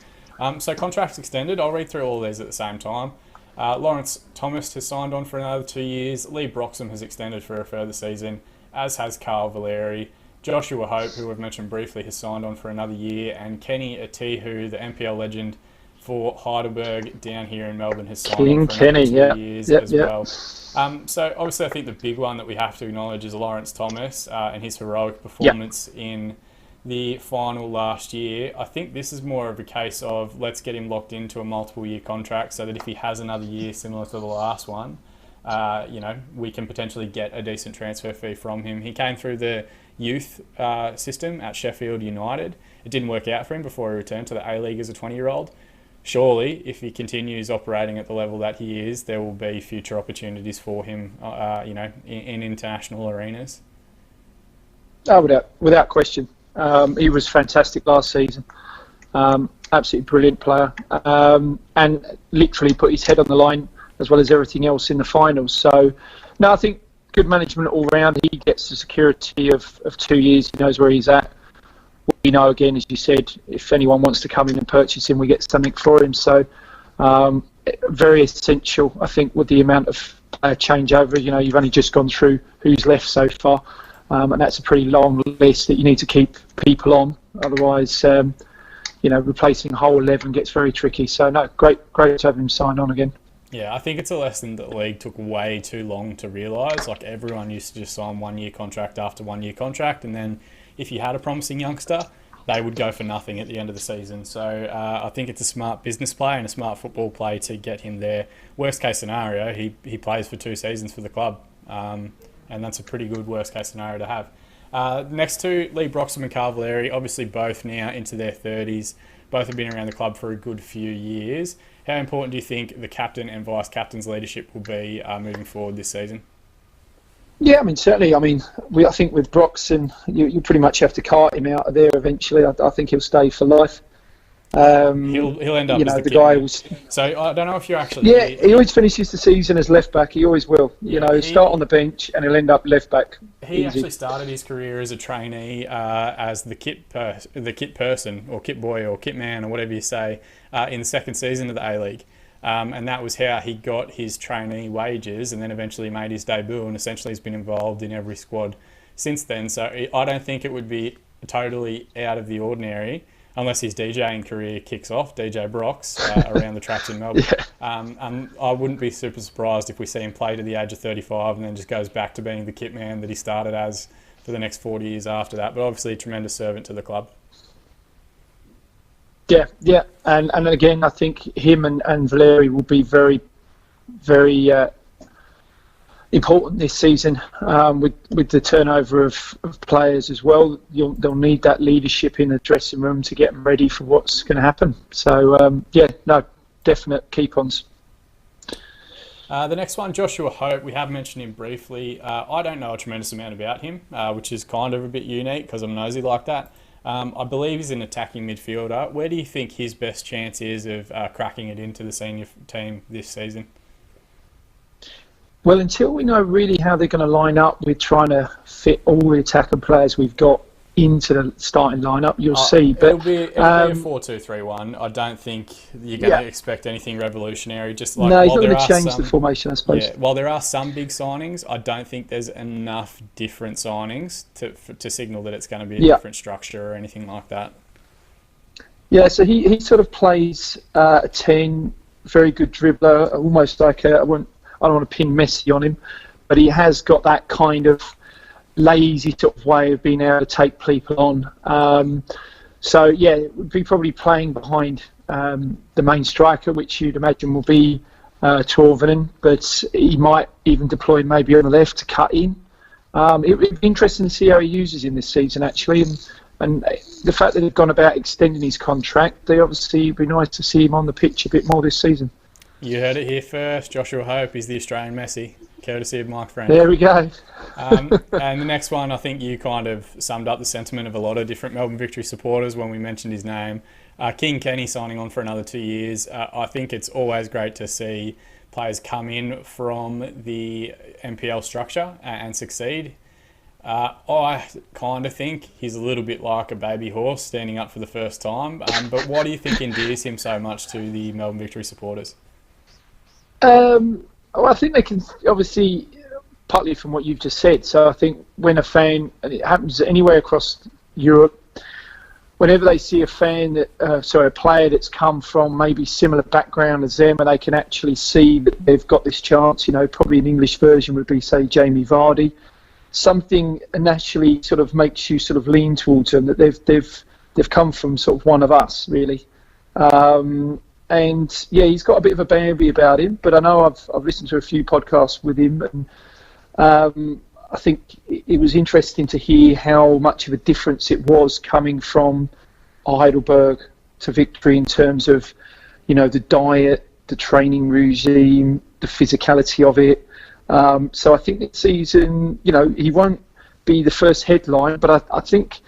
So contracts extended. I'll read through all of these at the same time. Lawrence Thomas has signed on for another 2 years. Lee Broxham has extended for a further season, as has Carl Valeri. Joshua Hope, who we've mentioned briefly, has signed on for another year. And Kenny Atihu, the NPL legend for Heidelberg down here in Melbourne, has signed on for another 2 years as well. So obviously I think the big one that we have to acknowledge is Lawrence Thomas and his heroic performance in the final last year. I think this is more of a case of let's get him locked into a multiple year contract so that if he has another year similar to the last one, we can potentially get a decent transfer fee from him. He came through the youth system at Sheffield United. It didn't work out for him before he returned to the A-League as a 20-year-old. Surely, if he continues operating at the level that he is, there will be future opportunities for him, in international arenas. Oh, without question. He was fantastic last season. Absolutely brilliant player. And literally put his head on the line as well as everything else in the finals. So, no, I think good management all round. He gets the security of 2 years. He knows where he's at. We know, again, as you said, if anyone wants to come in and purchase him, we get something for him. So, very essential, I think, with the amount of changeover. You've only just gone through who's left so far. And that's a pretty long list that you need to keep people on. Otherwise, replacing a whole 11 gets very tricky. So, no, great to have him signed on again. Yeah, I think it's a lesson that the league took way too long to realise. Everyone used to just sign 1 year contract after 1 year contract, and then if you had a promising youngster, they would go for nothing at the end of the season. So I think it's a smart business play and a smart football play to get him there. Worst case scenario, he plays for 2 seasons for the club. And that's a pretty good worst case scenario to have. Next to Lee Broxham and Carl Valeri, obviously both now into their 30s. Both have been around the club for a good few years. How important do you think the captain and vice-captain's leadership will be moving forward this season? Yeah, I mean, certainly. I mean, I think with Broxham, you pretty much have to cart him out of there eventually. I think he'll stay for life. He'll end up as the guy was. So I don't know if you're actually. Yeah, he always finishes the season as left back. He always will. Start on the bench and he'll end up left back. He actually started his career as a trainee, as the kit person or kit boy or kit man or whatever you say, in the second season of the A-League. And that was how he got his trainee wages and then eventually made his debut, and essentially has been involved in every squad since then. So I don't think it would be totally out of the ordinary unless his DJing career kicks off, DJ Brox, around the tracks in Melbourne. And I wouldn't be super surprised if we see him play to the age of 35 and then just goes back to being the kit man that he started as for the next 40 years after that. But obviously a tremendous servant to the club. Yeah. And again, I think him and Valeri will be very, very important this season, with the turnover of players as well. They'll need that leadership in the dressing room to get them ready for what's going to happen. So, definite keep-ons. The next one, Joshua Hope, we have mentioned him briefly. I don't know a tremendous amount about him, which is kind of a bit unique because I'm nosy like that. I believe he's an attacking midfielder. Where do you think his best chance is of cracking it into the senior team this season? Well, until we know really how they're going to line up, we're trying to fit all the attacking players we've got into the starting lineup. You'll see, but it'll be a 4-2-3-1. I don't think you're going to expect anything revolutionary. Just like no, he's not going to change the formation, I suppose. Yeah, while there are some big signings, I don't think there's enough different signings to signal that it's going to be a different structure or anything like that. Yeah, so he sort of plays a 10, very good dribbler, almost like I don't want to pin Messi on him, but he has got that kind of lazy sort of way of being able to take people on. Would be probably playing behind the main striker, which you'd imagine will be Torvinen, but he might even deploy maybe on the left to cut in. It would be interesting to see how he uses him this season, actually, and the fact that they've gone about extending his contract, they obviously would be nice to see him on the pitch a bit more this season. You heard it here first. Joshua Hope is the Australian Messi, courtesy of Mike Friend. There we go. And the next one, I think you kind of summed up the sentiment of a lot of different Melbourne Victory supporters when we mentioned his name. King Kenny signing on for another 2 years. I think it's always great to see players come in from the MPL structure and succeed. I kind of think he's a little bit like a baby horse standing up for the first time. But what do you think endears him so much to the Melbourne Victory supporters? I think they can, obviously, partly from what you've just said. So I think when a fan, and it happens anywhere across Europe, whenever they see a player that's come from maybe similar background as them, and they can actually see that they've got this chance, probably an English version would be, say, Jamie Vardy, something naturally sort of makes you sort of lean towards them, that they've come from sort of one of us, really. And he's got a bit of a Bambi about him, but I know I've listened to a few podcasts with him, and I think it was interesting to hear how much of a difference it was coming from Heidelberg to Victory in terms of, the diet, the training regime, the physicality of it. So I think this season, he won't be the first headline, but I think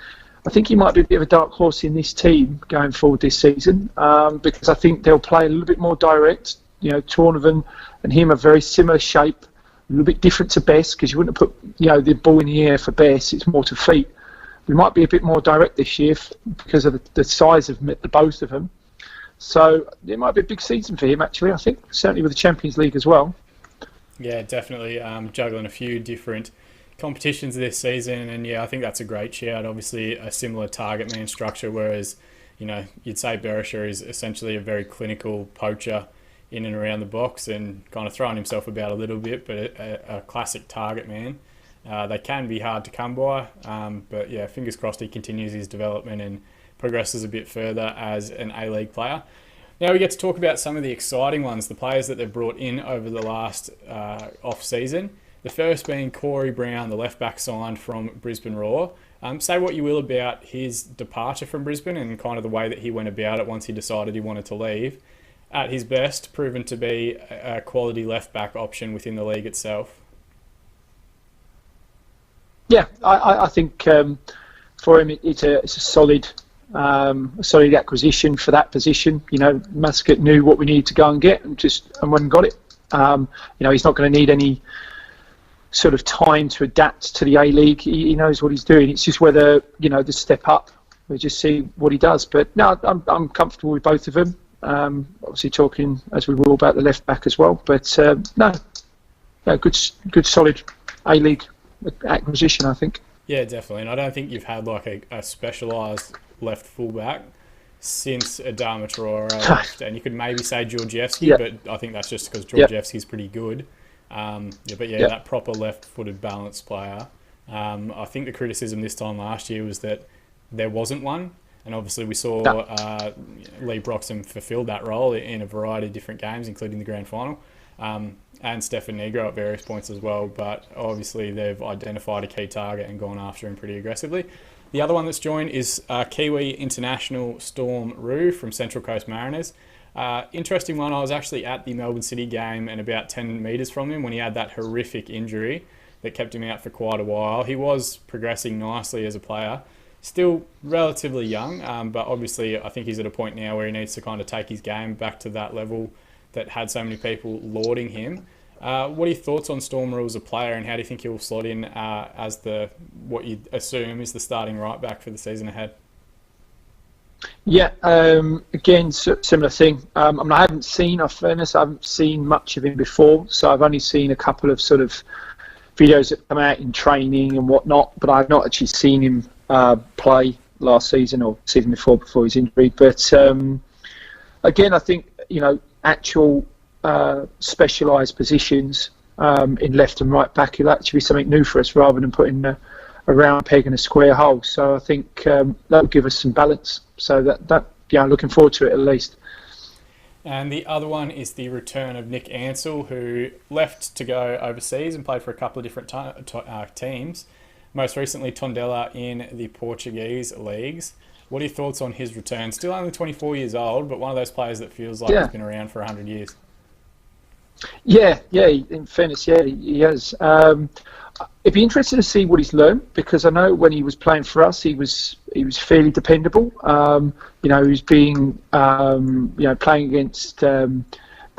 he might be a bit of a dark horse in this team going forward this season, because I think they'll play a little bit more direct. Tornovan and him are very similar shape, a little bit different to Bess, because you wouldn't put the ball in the air for Bess, it's more to feet. We might be a bit more direct this year because of the size of the both of them. So it might be a big season for him, actually, I think, certainly with the Champions League as well. Yeah, definitely juggling a few different competitions this season, and I think that's a great shout. Obviously a similar target man structure, whereas you'd say Berisha is essentially a very clinical poacher in and around the box and kind of throwing himself about a little bit, but a classic target man. They can be hard to come by, but fingers crossed he continues his development and progresses a bit further as an A-League player. Now we get to talk about some of the exciting ones, the players that they've brought in over the last off-season. The first being Corey Brown, the left-back signed from Brisbane Roar. Say what you will about his departure from Brisbane and kind of the way that he went about it once he decided he wanted to leave. At his best, proven to be a quality left-back option within the league itself. Yeah, I think for him it's a solid acquisition for that position. Muscat knew what we needed to go and get and went and got it. He's not going to need any sort of time to adapt to the A-League. He knows what he's doing. It's just whether the step up. We'll just see what he does. But no, I'm comfortable with both of them. Obviously, talking as we will about the left back as well. But no, good, solid A-League acquisition, I think. Yeah, definitely. And I don't think you've had like a specialised left fullback since Adama Traore left. And you could maybe say Georgievski, but I think that's just because Georgievski's pretty good. That proper left-footed balanced player. I think the criticism this time last year was that there wasn't one. And obviously we saw Lee Broxham fulfilled that role in a variety of different games, including the grand final. And Stefan Negro at various points as well. But obviously they've identified a key target and gone after him pretty aggressively. The other one that's joined is Kiwi international Storm Roux from Central Coast Mariners. Interesting one. I was actually at the Melbourne City game and about 10 metres from him when he had that horrific injury that kept him out for quite a while. He was progressing nicely as a player. Still relatively young, but obviously I think he's at a point now where he needs to kind of take his game back to that level that had so many people lauding him. What are your thoughts on Storm Roux as a player, and how do you think he'll slot in as what you assume is the starting right back for the season ahead? Yeah, again, similar thing. I haven't seen much of him before, so I've only seen a couple of sort of videos that come out in training and whatnot, but I've not actually seen him play last season or season before his injury. But again, I think actual specialised positions in left and right back will actually be something new for us rather than putting a round peg in a square hole. So I think that will give us some balance. So that I'm looking forward to it at least. And the other one is the return of Nick Ansell, who left to go overseas and played for a couple of different teams. Most recently, Tondela in the Portuguese leagues. What are your thoughts on his return? Still only 24 years old, but one of those players that feels like he's been around for 100 years. Yeah. In fairness, he has. It'd be interesting to see what he's learned, because I know when he was playing for us, he was fairly dependable. He was being playing against the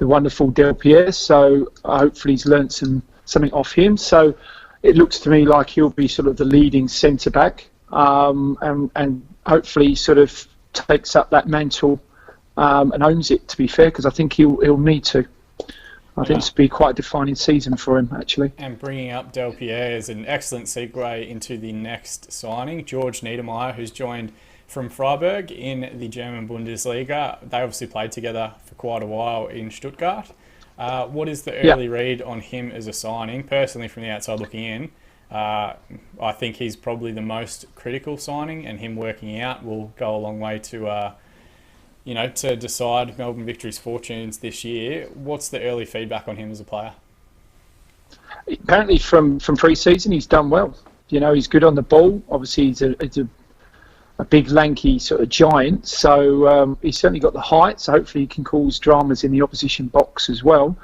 wonderful Del Pierre, so hopefully he's learned something off him. So it looks to me like he'll be sort of the leading centre back, and hopefully sort of takes up that mantle and owns it. To be fair, because I think he'll need to. I think it's be quite a defining season for him, actually. And bringing up Del Pierre is an excellent segue into the next signing, George Niedermeyer, who's joined from Freiburg in the German Bundesliga. They obviously played together for quite a while in Stuttgart. What is the early read on him as a signing? Personally, from the outside looking in, I think he's probably the most critical signing, and him working out will go a long way to decide Melbourne Victory's fortunes this year. What's the early feedback on him as a player? Apparently from pre-season, he's done well. He's good on the ball. Obviously, he's a big, lanky sort of giant. So he's certainly got the height. So hopefully he can cause dramas in the opposition box as well.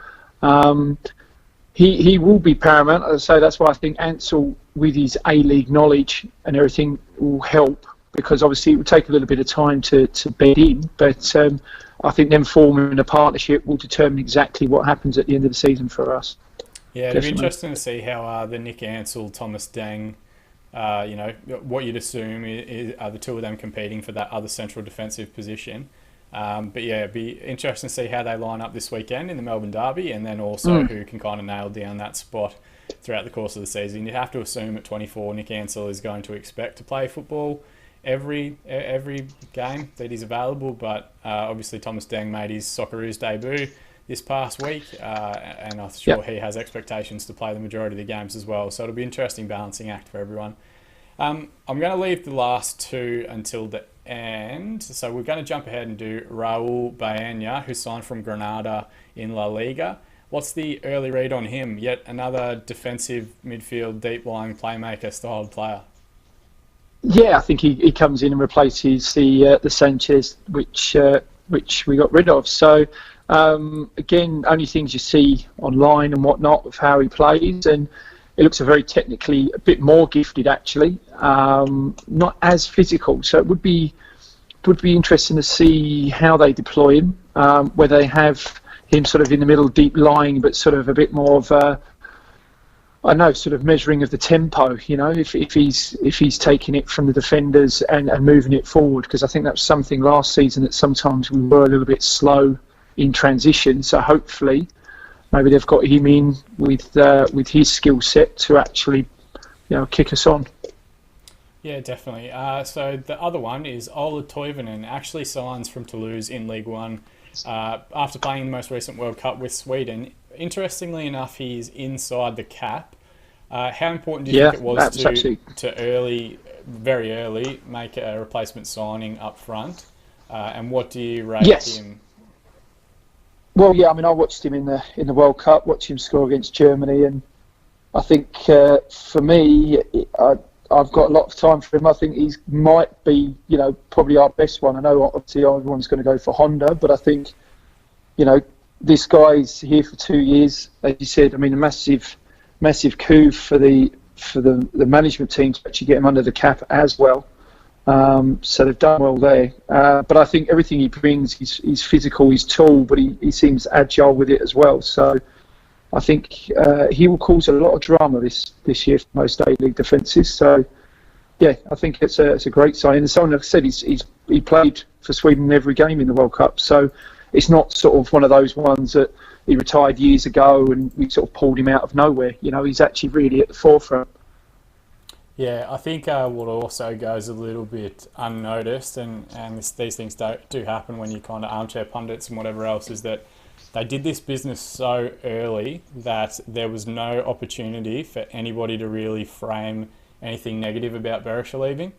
He will be paramount. As I say, that's why I think Ansell, with his A-League knowledge and everything, will help. Because obviously it will take a little bit of time to bed in, but I think them forming a partnership will determine exactly what happens at the end of the season for us. Yeah, it'll be interesting to see how the Nick Ansell, Thomas Deng, what you'd assume are the two of them competing for that other central defensive position. But yeah, it'd be interesting to see how they line up this weekend in the Melbourne Derby, and then also who can kind of nail down that spot throughout the course of the season. You'd have to assume at 24, Nick Ansell is going to expect to play football every game that he's available, but obviously Thomas Deng made his Socceroos debut this past week, and I'm sure he has expectations to play the majority of the games as well, so it'll be an interesting balancing act for everyone. I'm going to leave the last two until the end, so we're going to jump ahead and do Raul Baena, who signed from Granada in La Liga. What's the early read on him? Yet another defensive midfield, deep-lying playmaker styled player. Yeah, I think he comes in and replaces the Sanchez, which we got rid of. So again, only things you see online and whatnot of how he plays, and it looks very technically a bit more gifted actually, not as physical. So it would be interesting to see how they deploy him, whether they have him sort of in the middle, deep lying, but sort of a bit more of I know, sort of measuring of the tempo. You know, if he's taking it from the defenders and moving it forward, because I think that was something last season that sometimes we were a little bit slow in transition. So hopefully, maybe they've got him in with his skill set to actually, kick us on. Yeah, definitely. So the other one is Ola Toivonen actually signs from Toulouse in League One after playing the most recent World Cup with Sweden. Interestingly enough, he's inside the cap. How important do you think it was to very early, make a replacement signing up front? And what do you rate him? Well, yeah, I mean, I watched him in the World Cup, watched him score against Germany, and I think for me, I've got a lot of time for him. I think he might be, probably our best one. I know obviously everyone's going to go for Honda, but I think, this guy's here for 2 years. As you said, I mean, a massive coup for the management team to actually get him under the cap as well. So they've done well there. But I think everything he brings, he's physical, he's tall, but he seems agile with it as well. So I think he will cause a lot of drama this year for most A-League defences. So yeah, I think it's a great sign. And someone like I said, he played for Sweden in every game in the World Cup. So it's not sort of one of those ones that he retired years ago and we sort of pulled him out of nowhere. He's actually really at the forefront. Yeah, I think what also goes a little bit unnoticed, and these things do happen when you kind of armchair pundits and whatever else, is that they did this business so early that there was no opportunity for anybody to really frame anything negative about Berisha leaving.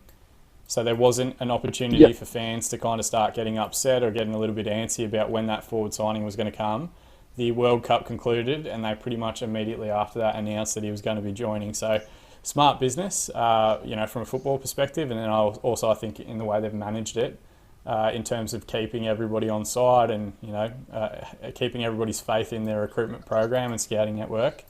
So there wasn't an opportunity for fans to kind of start getting upset or getting a little bit antsy about when that forward signing was going to come. The World Cup concluded and they pretty much immediately after that announced that he was going to be joining. So smart business, from a football perspective, and then also I think in the way they've managed it in terms of keeping everybody on side and keeping everybody's faith in their recruitment program and scouting network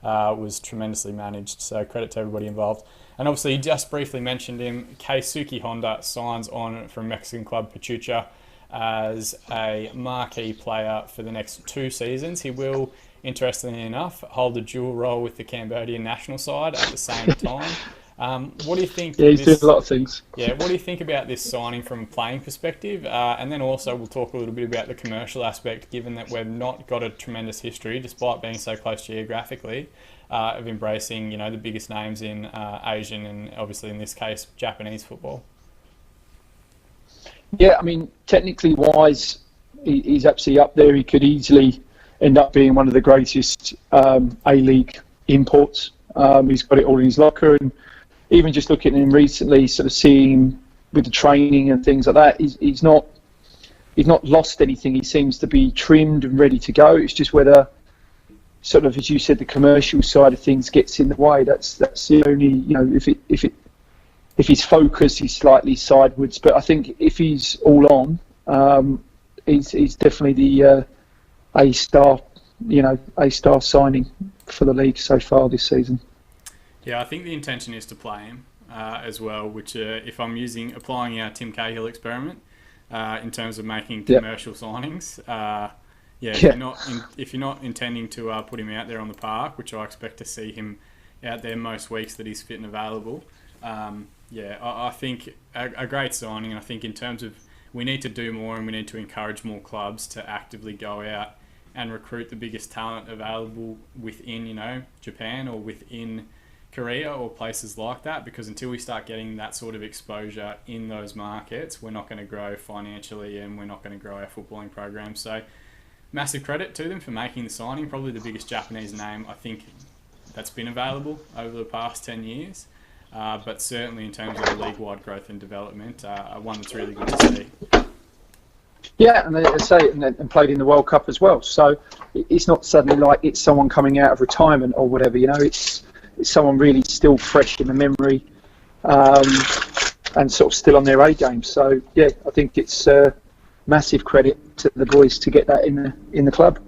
was tremendously managed. So credit to everybody involved. And obviously, you just briefly mentioned him. Keisuke Honda signs on from Mexican club Pachuca as a marquee player for the next 2 seasons. He will, interestingly enough, hold a dual role with the Cambodian national side at the same time. What do you think? Yeah, he's doing a lot of things. Yeah, what do you think about this signing from a playing perspective? And then also we'll talk a little bit about the commercial aspect, given that we've not got a tremendous history, despite being so close geographically, of embracing, the biggest names in Asian and obviously in this case, Japanese football. Yeah, I mean, technically wise, he's absolutely up there. He could easily end up being one of the greatest A-League imports. He's got it all in his locker, and even just looking at him recently, sort of seeing him with the training and things like that, he's not lost anything. He seems to be trimmed and ready to go. It's just whether, sort of as you said, the commercial side of things gets in the way. That's the only, if he's focused, he's slightly sideways. But I think if he's all on, he's definitely the A-star signing for the league so far this season. Yeah, I think the intention is to play him as well, which if I'm applying our Tim Cahill experiment in terms of making commercial signings, if you're not intending to put him out there on the park, which I expect to see him out there most weeks that he's fit and available, I think a great signing. And I think in terms of we need to do more and we need to encourage more clubs to actively go out and recruit the biggest talent available within, Japan or within Korea or places like that, because until we start getting that sort of exposure in those markets, we're not going to grow financially and we're not going to grow our footballing program. So massive credit to them for making the signing, probably the biggest Japanese name I think that's been available over the past 10 years. But certainly in terms of the league-wide growth and development, one that's really good to see. Yeah, and they say and played in the World Cup as well. So it's not suddenly like it's someone coming out of retirement or whatever. It's someone really still fresh in the memory and sort of still on their A game. So yeah, I think it's massive credit to the boys to get that in the club.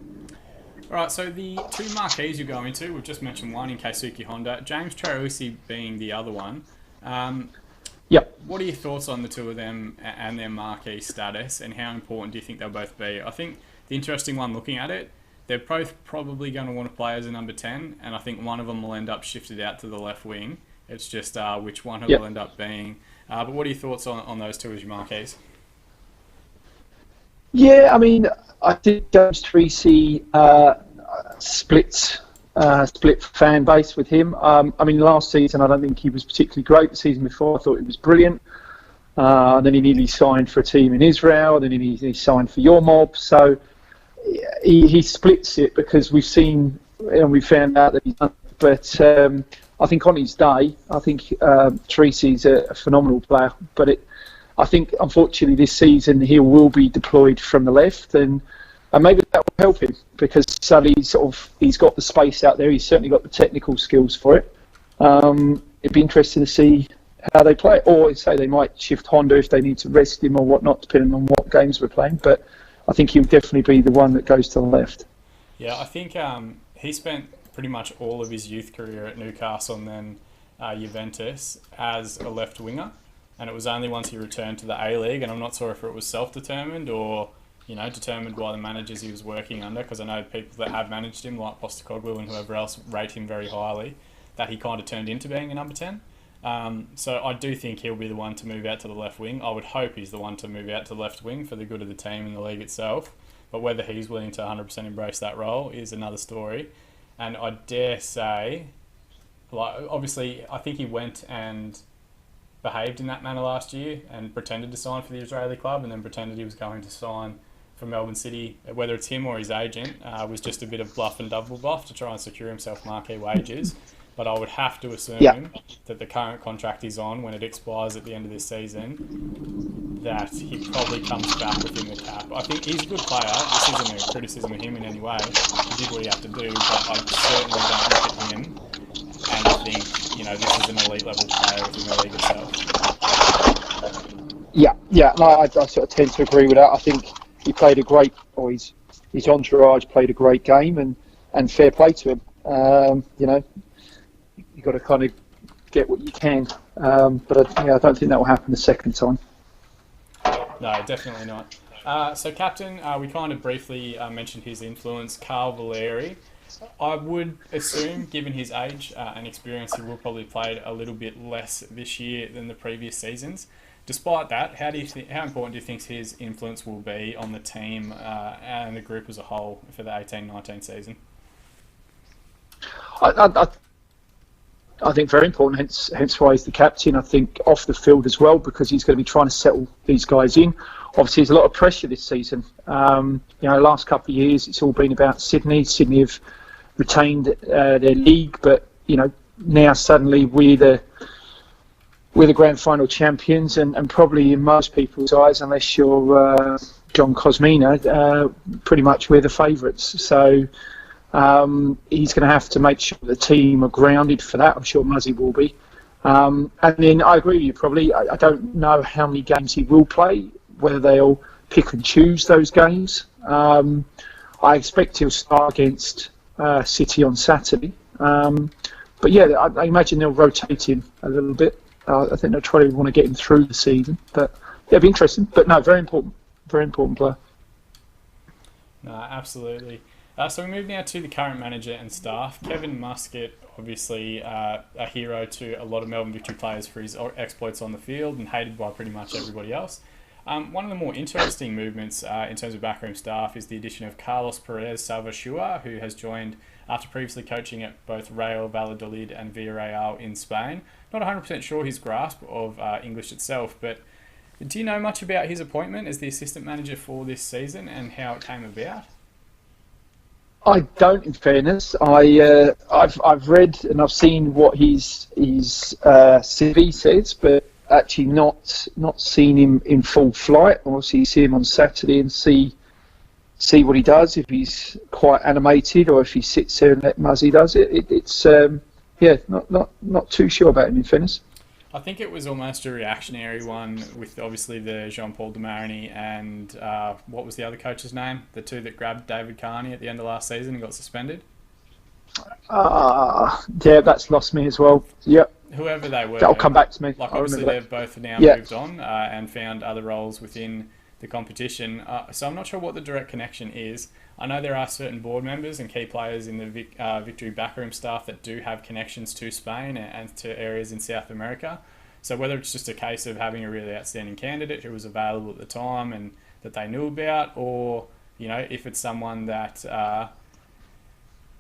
All right, so the 2 marquees you go into, we've just mentioned one in Keisuke Honda, James Traoré being the other one. What are your thoughts on the 2 of them and their marquee status, and how important do you think they'll both be? I think the interesting one looking at it, they're both probably going to want to play as a number 10, and I think one of them will end up shifted out to the left wing. It's just which one it will end up being. But what are your thoughts on those two as your marquees? Yeah, I mean, I think James Treacy split fan base with him. I mean, last season I don't think he was particularly great. The season before I thought he was brilliant. Then he nearly signed for a team in Israel. Then he signed for your mob. So he splits it because we've seen and we found out that he's done. But I think on his day, I think Treacy's a phenomenal player. But I think unfortunately this season he will be deployed from the left, and maybe that will help him because suddenly he's got the space out there. He's certainly got the technical skills for it. It'd be interesting to see how they play, or say they might shift Honda if they need to rest him or whatnot, depending on what games we're playing. But I think he'll definitely be the one that goes to the left. Yeah, I think he spent pretty much all of his youth career at Newcastle and then Juventus as a left winger, and it was only once he returned to the A-League, and I'm not sure if it was self-determined or determined by the managers he was working under, because I know people that have managed him, like Postecoglou and whoever else, rate him very highly, that he kind of turned into being a number 10. So I do think he'll be the one to move out to the left wing. I would hope he's the one to move out to the left wing for the good of the team and the league itself. But whether he's willing to 100% embrace that role is another story. And I dare say, obviously, I think he went and behaved in that manner last year and pretended to sign for the Israeli club and then pretended he was going to sign for Melbourne City. Whether it's him or his agent, was just a bit of bluff and double bluff to try and secure himself marquee wages. But I would have to assume that the current contract he's on, when it expires at the end of this season, that he probably comes back within the cap. I think he's a good player. This isn't a criticism of him in any way. He did what he had to do, but I certainly don't look at him and think, this is an elite level player within the league itself. Yeah, no, I sort of tend to agree with that. I think he played his entourage played a great game, and fair play to him. You've got to kind of get what you can, but I don't think that will happen the second time. No, definitely not. So captain, we kind of briefly mentioned his influence, Carl Valeri. I would assume, given his age and experience, he will probably played a little bit less this year than the previous seasons. Despite that, how important do you think his influence will be on the team and the group as a whole for the 18-19 season? I think very important, hence why he's the captain. I think off the field as well, because he's going to be trying to settle these guys in. Obviously, there's a lot of pressure this season. Last couple of years, it's all been about Sydney. Sydney have retained their league, but now suddenly we're the grand final champions, and probably in most people's eyes, unless you're John Cosmina, pretty much we're the favourites. So. He's going to have to make sure the team are grounded for that. I'm sure Muzzy will be. And then I agree with you, probably. I don't know how many games he will play, whether they'll pick and choose those games. I expect he'll start against City on Saturday. But yeah, I imagine they'll rotate him a little bit. I think they'll try to want to get him through the season. But yeah, it'll be interesting. But no, very important player. No, absolutely. So we move now to the current manager and staff. Kevin Muscat, obviously a hero to a lot of Melbourne Victory players for his exploits on the field and hated by pretty much everybody else. One of the more interesting movements in terms of backroom staff is the addition of Carlos Perez Salvachua, who has joined after previously coaching at both Real Valladolid and Villarreal in Spain. Not 100% sure his grasp of English itself, but do you know much about his appointment as the assistant manager for this season and how it came about? I don't, in fairness. I've read and I've seen what his CV says, but actually not seen him in full flight. Obviously, see him on Saturday and see what he does. If he's quite animated or if he sits there and let Muzzy does it. It's not too sure about him, in fairness. I think it was almost a reactionary one with obviously the Jean-Paul Demarigny and what was the other coach's name? The two that grabbed David Carney at the end of last season and got suspended? Yeah, that's lost me as well. Yep. Whoever they were. That'll come back to me. Like obviously they've both now moved on and found other roles within the competition. So I'm not sure what the direct connection is. I know there are certain board members and key players in the Victory backroom staff that do have connections to Spain and to areas in South America. So whether it's just a case of having a really outstanding candidate who was available at the time and that they knew about, or if it's someone that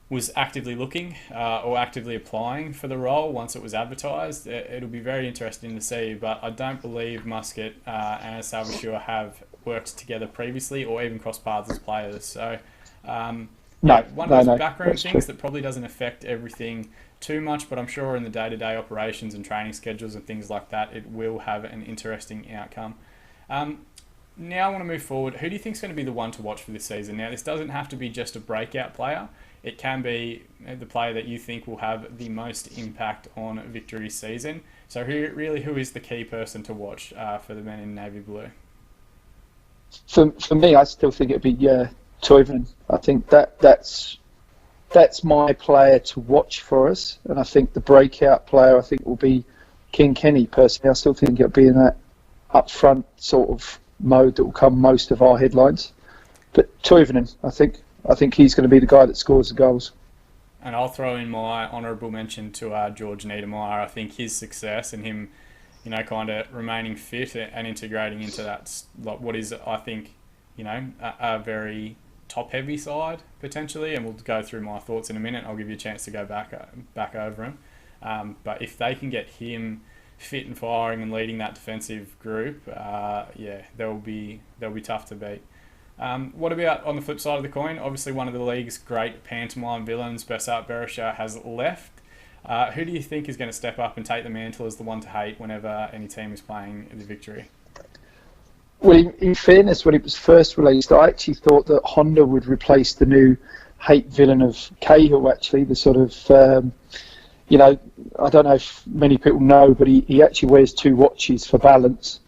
was actively looking or actively applying for the role once it was advertised, it'll be very interesting to see. But I don't believe Muscat and Salvatore have worked together previously or even crossed paths as players. So one of those backroom things that probably doesn't affect everything too much, but I'm sure in the day-to-day operations and training schedules and things like that, it will have an interesting outcome. Now I want to move forward. Who do you think is going to be the one to watch for this season? Now, this doesn't have to be just a breakout player. It can be the player that you think will have the most impact on Victory's season. So who is the key person to watch for the men in navy blue? For me, I still think it'd be Toivonen. I think that's my player to watch for us, and I think the breakout player will be King Kenny. Personally, I still think it'll be in that up front sort of mode that will come most of our headlines. But Toivonen, I think he's going to be the guy that scores the goals. And I'll throw in my honourable mention to George Niedermeyer. I think his success and him, kind of remaining fit and integrating into that, what is, I think, a very top-heavy side, potentially. And we'll go through my thoughts in a minute. I'll give you a chance to go back over him. But if they can get him fit and firing and leading that defensive group, they'll be tough to beat. What about on the flip side of the coin? Obviously, one of the league's great pantomime villains, Besart Berisha, has left. Who do you think is going to step up and take the mantle as the one to hate whenever any team is playing the Victory? Well, in fairness, when it was first released, I actually thought that Honda would replace the new hate villain of Cahill, actually, the sort of, I don't know if many people know, but he actually wears two watches for balance.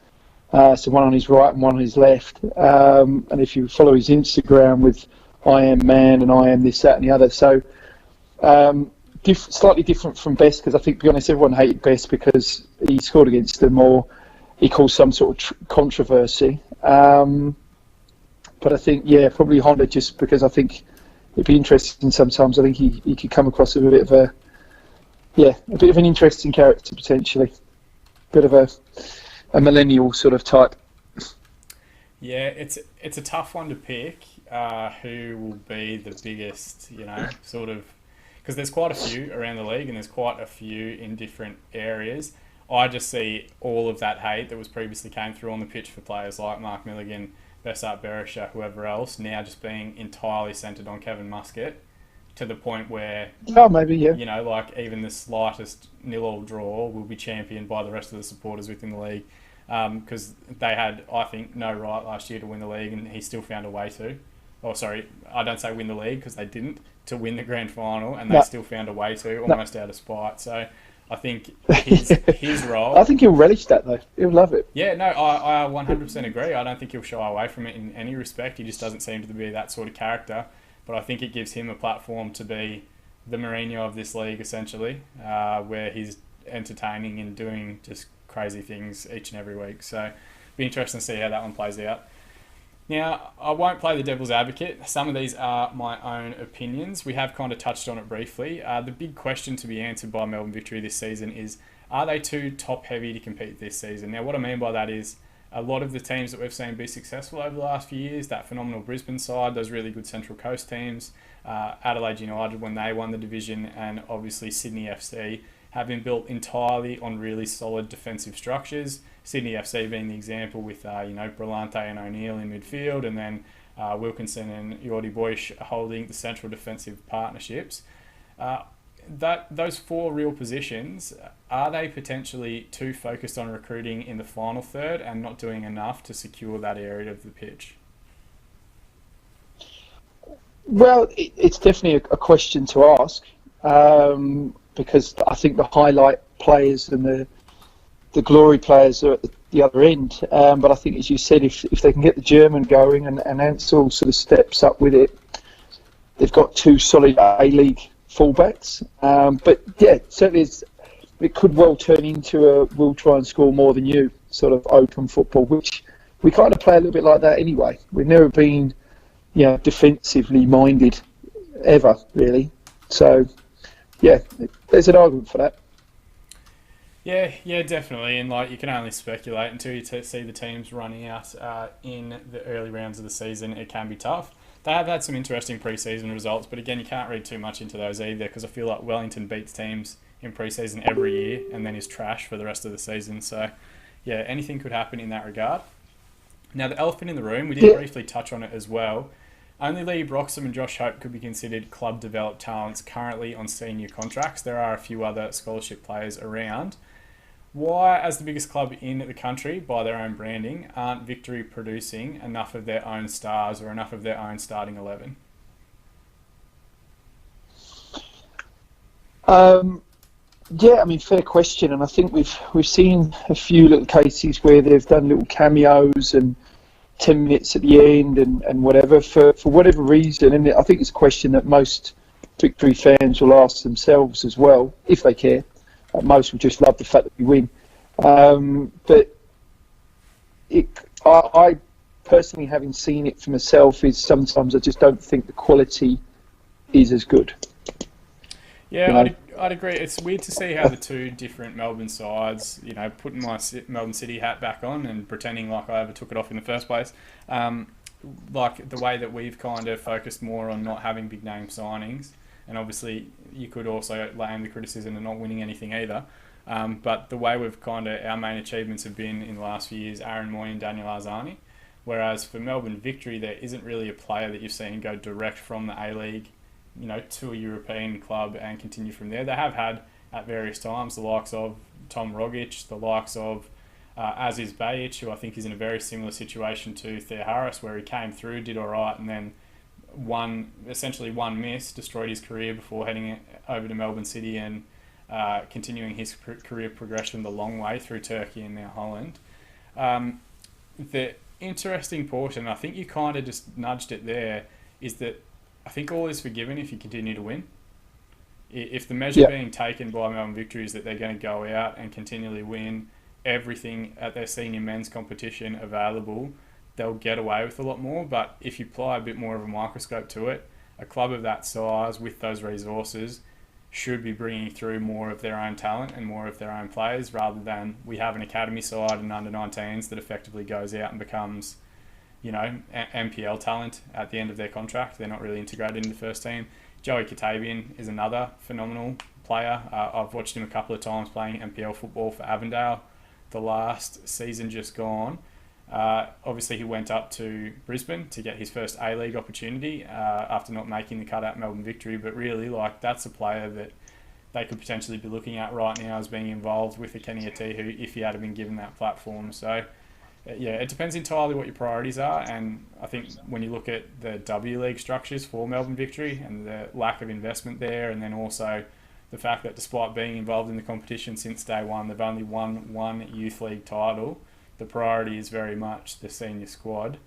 So one on his right and one on his left. And if you follow his Instagram with I am man and I am this, that and the other. So slightly different from Best, because I think, to be honest, everyone hated Best because he scored against them or he caused some sort of controversy. But I think, probably Honda, just because I think it'd be interesting sometimes. I think he could come across as a bit of an interesting character, potentially. Bit of a millennial sort of type. Yeah, it's a tough one to pick. Who will be the biggest, sort of, because there's quite a few around the league and there's quite a few in different areas. I just see all of that hate that was previously came through on the pitch for players like Mark Milligan, Besart Berisha, whoever else, now just being entirely centred on Kevin Muscat, to the point where, like even the slightest 0-0 draw will be championed by the rest of the supporters within the league, because they had, I think, no right last year to win the league, and he still found a way to. Oh, sorry, I don't say win the league because they didn't, to win the grand final, and they still found a way to, almost out of spite. So I think his role... I think he'll relish that, though. He'll love it. Yeah, no, I 100% agree. I don't think he'll shy away from it in any respect. He just doesn't seem to be that sort of character. But I think it gives him a platform to be the Mourinho of this league, essentially, where he's entertaining and doing just crazy things each and every week. So it'll be interesting to see how that one plays out. Now, I won't play the devil's advocate. Some of these are my own opinions. We have kind of touched on it briefly. The big question to be answered by Melbourne Victory this season is, are they too top-heavy to compete this season? Now, what I mean by that is, a lot of the teams that we've seen be successful over the last few years, that phenomenal Brisbane side, those really good Central Coast teams, Adelaide United when they won the division, and obviously Sydney FC, have been built entirely on really solid defensive structures. Sydney FC being the example with Brillante and O'Neill in midfield, and then Wilkinson and Jordi Boyce holding the central defensive partnerships. Those four real positions, are they potentially too focused on recruiting in the final third and not doing enough to secure that area of the pitch? Well, it's definitely a question to ask, because I think the highlight players and the glory players are at the other end. But I think, as you said, if they can get the German going and Ansel sort of steps up with it, they've got two solid A-League fullbacks. But yeah, certainly it could well turn into a we'll try and score more than you sort of open football, which we kind of play a little bit like that anyway. We've never been, defensively minded ever, really. So, yeah, there's an argument for that. Yeah, definitely. And like you can only speculate until you see the teams running out in the early rounds of the season. It can be tough. They have had some interesting pre-season results, but again, you can't read too much into those either because I feel like Wellington beats teams in pre-season every year and then is trash for the rest of the season. So, yeah, anything could happen in that regard. Now, the elephant in the room, we did briefly touch on it as well. Only Lee Broxham and Josh Hope could be considered club-developed talents currently on senior contracts. There are a few other scholarship players around. Why, as the biggest club in the country by their own branding, aren't Victory producing enough of their own stars or enough of their own starting 11? Yeah, I mean, fair question, and I think we've seen a few little cases where they've done little cameos and 10 minutes at the end and whatever for whatever reason, and I think it's a question that most Victory fans will ask themselves as well, if they care. Most will just love the fact that we win, but I personally, having seen it for myself, is sometimes I just don't think the quality is as good. Yeah, I'd agree. It's weird to see how the two different Melbourne sides, putting my Melbourne City hat back on and pretending like I ever took it off in the first place, like the way that we've kind of focused more on not having big name signings, and obviously you could also lay in the criticism of not winning anything either. But the way our main achievements have been in the last few years, Aaron Moy and Daniel Arzani, whereas for Melbourne Victory, there isn't really a player that you've seen go direct from the A-League to a European club and continue from there. They have had at various times the likes of Tom Rogic, the likes of Aziz Bayic, who I think is in a very similar situation to Thea Harris, where he came through, did all right, and then essentially one miss, destroyed his career before heading over to Melbourne City and continuing his career progression the long way through Turkey and now Holland. The interesting portion, I think you kind of just nudged it there, is that I think all is forgiven if you continue to win. If the measure being taken by Melbourne Victory is that they're going to go out and continually win everything at their senior men's competition available, they'll get away with a lot more. But if you apply a bit more of a microscope to it, a club of that size with those resources should be bringing through more of their own talent and more of their own players, rather than we have an academy side and under-19s that effectively goes out and becomes MPL talent at the end of their contract. They're not really integrated into the first team. Joey Katabian is another phenomenal player. I've watched him a couple of times playing MPL football for Avondale the last season just gone. Obviously, he went up to Brisbane to get his first A-League opportunity after not making the cut at Melbourne Victory. But really, that's a player that they could potentially be looking at right now as being involved with the Kenny Atihu if he had been given that platform. So, yeah, it depends entirely what your priorities are, and I think when you look at the W League structures for Melbourne Victory and the lack of investment there, and then also the fact that despite being involved in the competition since day one, they've only won one youth league title, the priority is very much the senior squad,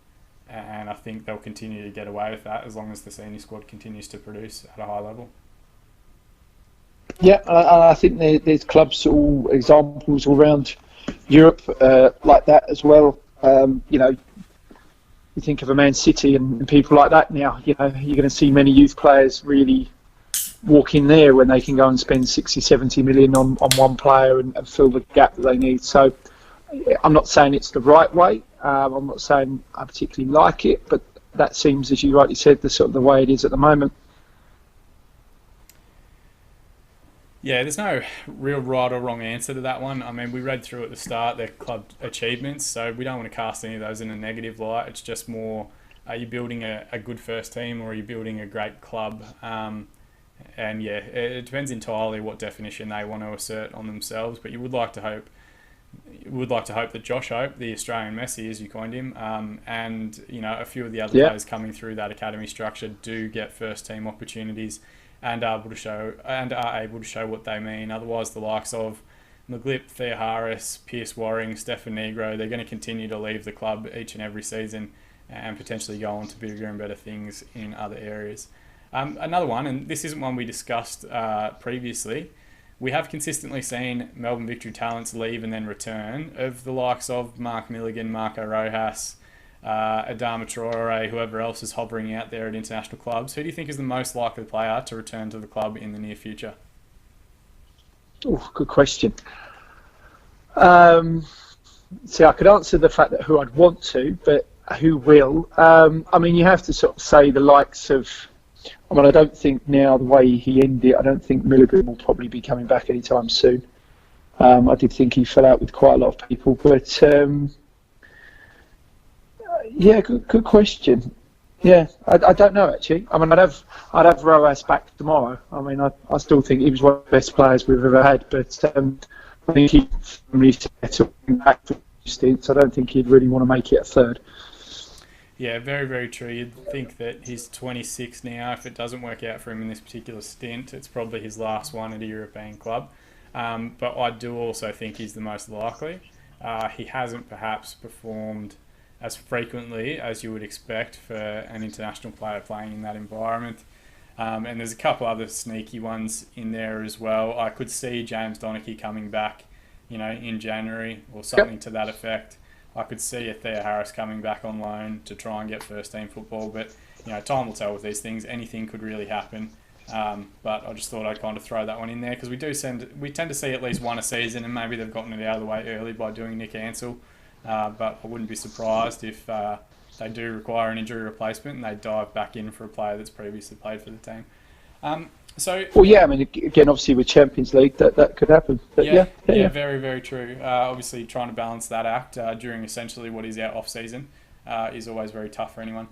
and I think they'll continue to get away with that as long as the senior squad continues to produce at a high level. Yeah, I think there's clubs, all examples all around Europe like that as well. You think of a Man City and people like that now. You're going to see many youth players really walk in there when they can go and spend 60, 70 million on one player and fill the gap that they need. So I'm not saying it's the right way. I'm not saying I particularly like it, but that seems, as you rightly said, the way it is at the moment. Yeah, there's no real right or wrong answer to that one. I mean, we read through at the start their club achievements, so we don't want to cast any of those in a negative light. It's just more, are you building a good first team or are you building a great club? And yeah, it depends entirely what definition they want to assert on themselves. But you would like to hope that Josh Hope, the Australian Messi as you coined him, and a few of the other players coming through that academy structure do get first team opportunities and are able to show what they mean. Otherwise, the likes of McGlip, Thea Harris, Pierce Waring, Stefan Negro, they're going to continue to leave the club each and every season and potentially go on to bigger and better things in other areas. Another one, and this isn't one we discussed previously, we have consistently seen Melbourne Victory talents leave and then return, of the likes of Mark Milligan, Marco Rojas, Adama Traore, whoever else is hovering out there at international clubs. Who do you think is the most likely player to return to the club in the near future? Oh, good question. See, I could answer the fact that who I'd want to, but who will? I mean, you have to sort of say the likes of. I mean, I don't think now the way he ended, I don't think Milligan will probably be coming back anytime soon. I did think he fell out with quite a lot of people, but yeah, good question. Yeah, I don't know actually. I mean, I'd have Rojas back tomorrow. I mean, I still think he was one of the best players we've ever had, but I think he'd really settle back for stints. I don't think he'd really want to make it a third. Yeah, very, very true. You'd think that he's 26 now. If it doesn't work out for him in this particular stint, it's probably his last one at a European club. But I do also think he's the most likely. He hasn't perhaps performed as frequently as you would expect for an international player playing in that environment. And there's a couple other sneaky ones in there as well. I could see James Donachie coming back, in January or something to that effect. I could see Thea Harris coming back on loan to try and get first team football, but time will tell with these things. Anything could really happen. But I just thought I'd kind of throw that one in there because we tend to see at least one a season, and maybe they've gotten it out of the way early by doing Nick Ansell. But I wouldn't be surprised if they do require an injury replacement and they dive back in for a player that's previously played for the team. Well, yeah, I mean, again, obviously with Champions League, that could happen. But yeah, very, very true. Obviously, trying to balance that act during essentially what is our off-season is always very tough for anyone.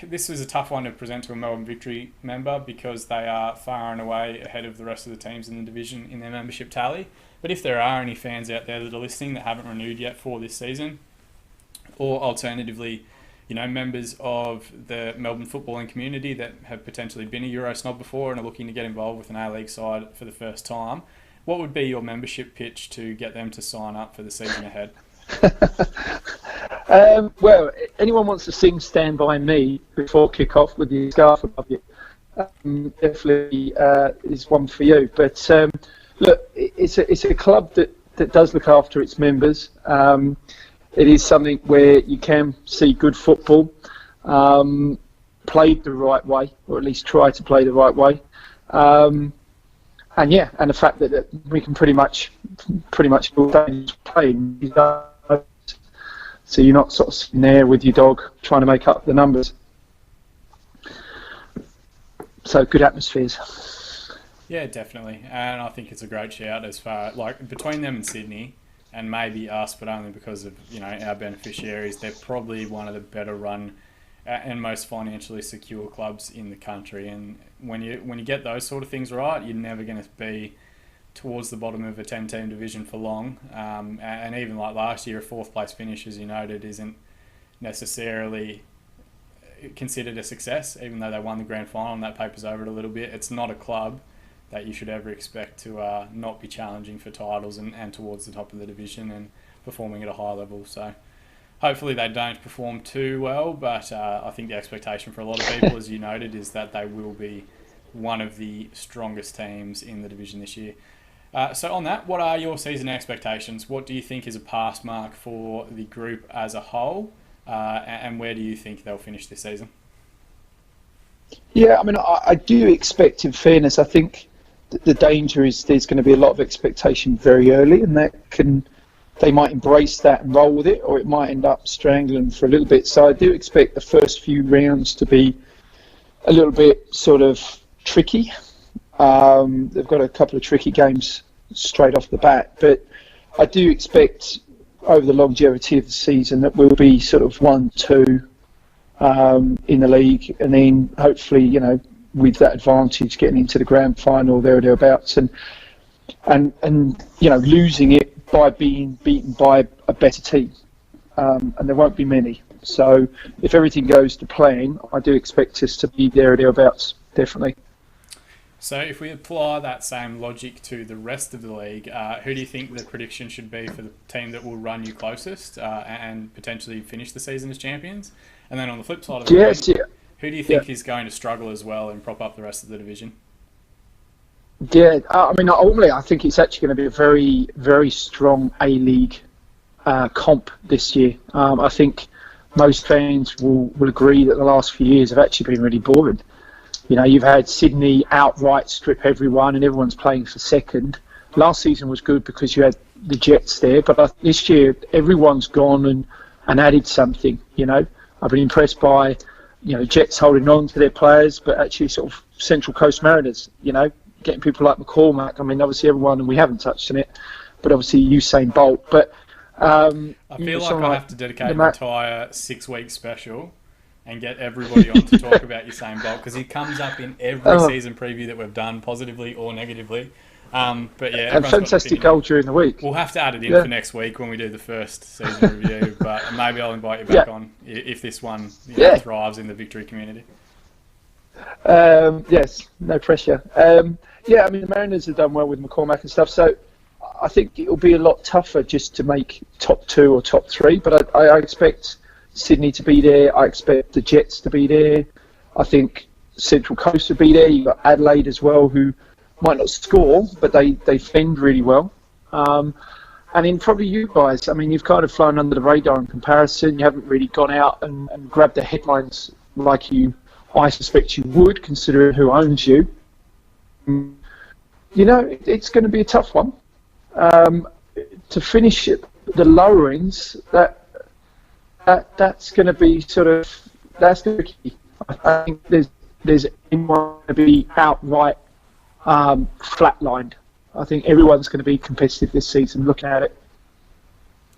This was a tough one to present to a Melbourne Victory member because they are far and away ahead of the rest of the teams in the division in their membership tally. But if there are any fans out there that are listening that haven't renewed yet for this season, or alternatively, members of the Melbourne footballing community that have potentially been a Euro snob before and are looking to get involved with an A-League side for the first time, what would be your membership pitch to get them to sign up for the season ahead? Well, anyone wants to sing "Stand By Me" before kick-off with your scarf above you, definitely is one for you. But look, it's a club that does look after its members. It is something where you can see good football played the right way, or at least try to play the right way. And the fact that we can pretty much all day playing. So you're not sort of sitting there with your dog trying to make up the numbers. So good atmospheres. Yeah, definitely. And I think it's a great shout as far, between them and Sydney, and maybe us, but only because of our beneficiaries, they're probably one of the better run and most financially secure clubs in the country. And when you get those sort of things right, you're never going to be towards the bottom of a 10-team division for long. And even like last year, a fourth place finish, as you noted, isn't necessarily considered a success, even though they won the grand final and that papers over it a little bit. It's not a club that you should ever expect to not be challenging for titles and towards the top of the division and performing at a high level. So hopefully they don't perform too well, but I think the expectation for a lot of people, as you noted, is that they will be one of the strongest teams in the division this year. So on that, what are your season expectations? What do you think is a pass mark for the group as a whole, and where do you think they'll finish this season? Yeah, I mean, I do expect, in fairness, I think the danger is there's going to be a lot of expectation very early, and they might embrace that and roll with it, or it might end up strangling for a little bit. So I do expect the first few rounds to be a little bit sort of tricky. They've got a couple of tricky games straight off the bat, but I do expect over the longevity of the season that we'll be sort of 1-2 in the league, and then hopefully, with that advantage, getting into the grand final there or thereabouts, and losing it by being beaten by a better team, and there won't be many. So if everything goes to plan, I do expect us to be there or thereabouts, definitely. So if we apply that same logic to the rest of the league, who do you think the prediction should be for the team that will run you closest and potentially finish the season as champions? And then on the flip side of it, who do you think is going to struggle as well and prop up the rest of the division? Yeah, I mean, ultimately, I think it's actually going to be a very, very strong A-League comp this year. I think most fans will agree that the last few years have actually been really boring. You know, you've had Sydney outright strip everyone, and everyone's playing for second. Last season was good because you had the Jets there, but this year everyone's gone and added something. You know, I've been impressed by, Jets holding on to their players, but actually sort of Central Coast Mariners. You know, getting people like McCormack. I mean, obviously everyone, and we haven't touched on it, but obviously Usain Bolt. But I feel like I have to dedicate an entire 6-week special and get everybody on to talk about Usain Bolt, because he comes up in every season preview that we've done, positively or negatively. But yeah, and fantastic goal during the week. We'll have to add it in for next week when we do the first season review. But maybe I'll invite you back on if this one thrives in the victory community. Yes, no pressure. I mean, the Mariners have done well with McCormack and stuff, so I think it'll be a lot tougher just to make top 2 or top 3. But I expect Sydney to be there. I expect the Jets to be there. I think Central Coast to be there. You've got Adelaide as well, who might not score, but they fend really well. And then probably you guys. I mean, you've kind of flown under the radar in comparison. You haven't really gone out and grabbed the headlines like I suspect you would, considering who owns you. You know, it's going to be a tough one. To finish the lower ends, that's going to be that's going to be key. I think there's anyone going to be outright flatlined. I think everyone's going to be competitive this season. Looking at it.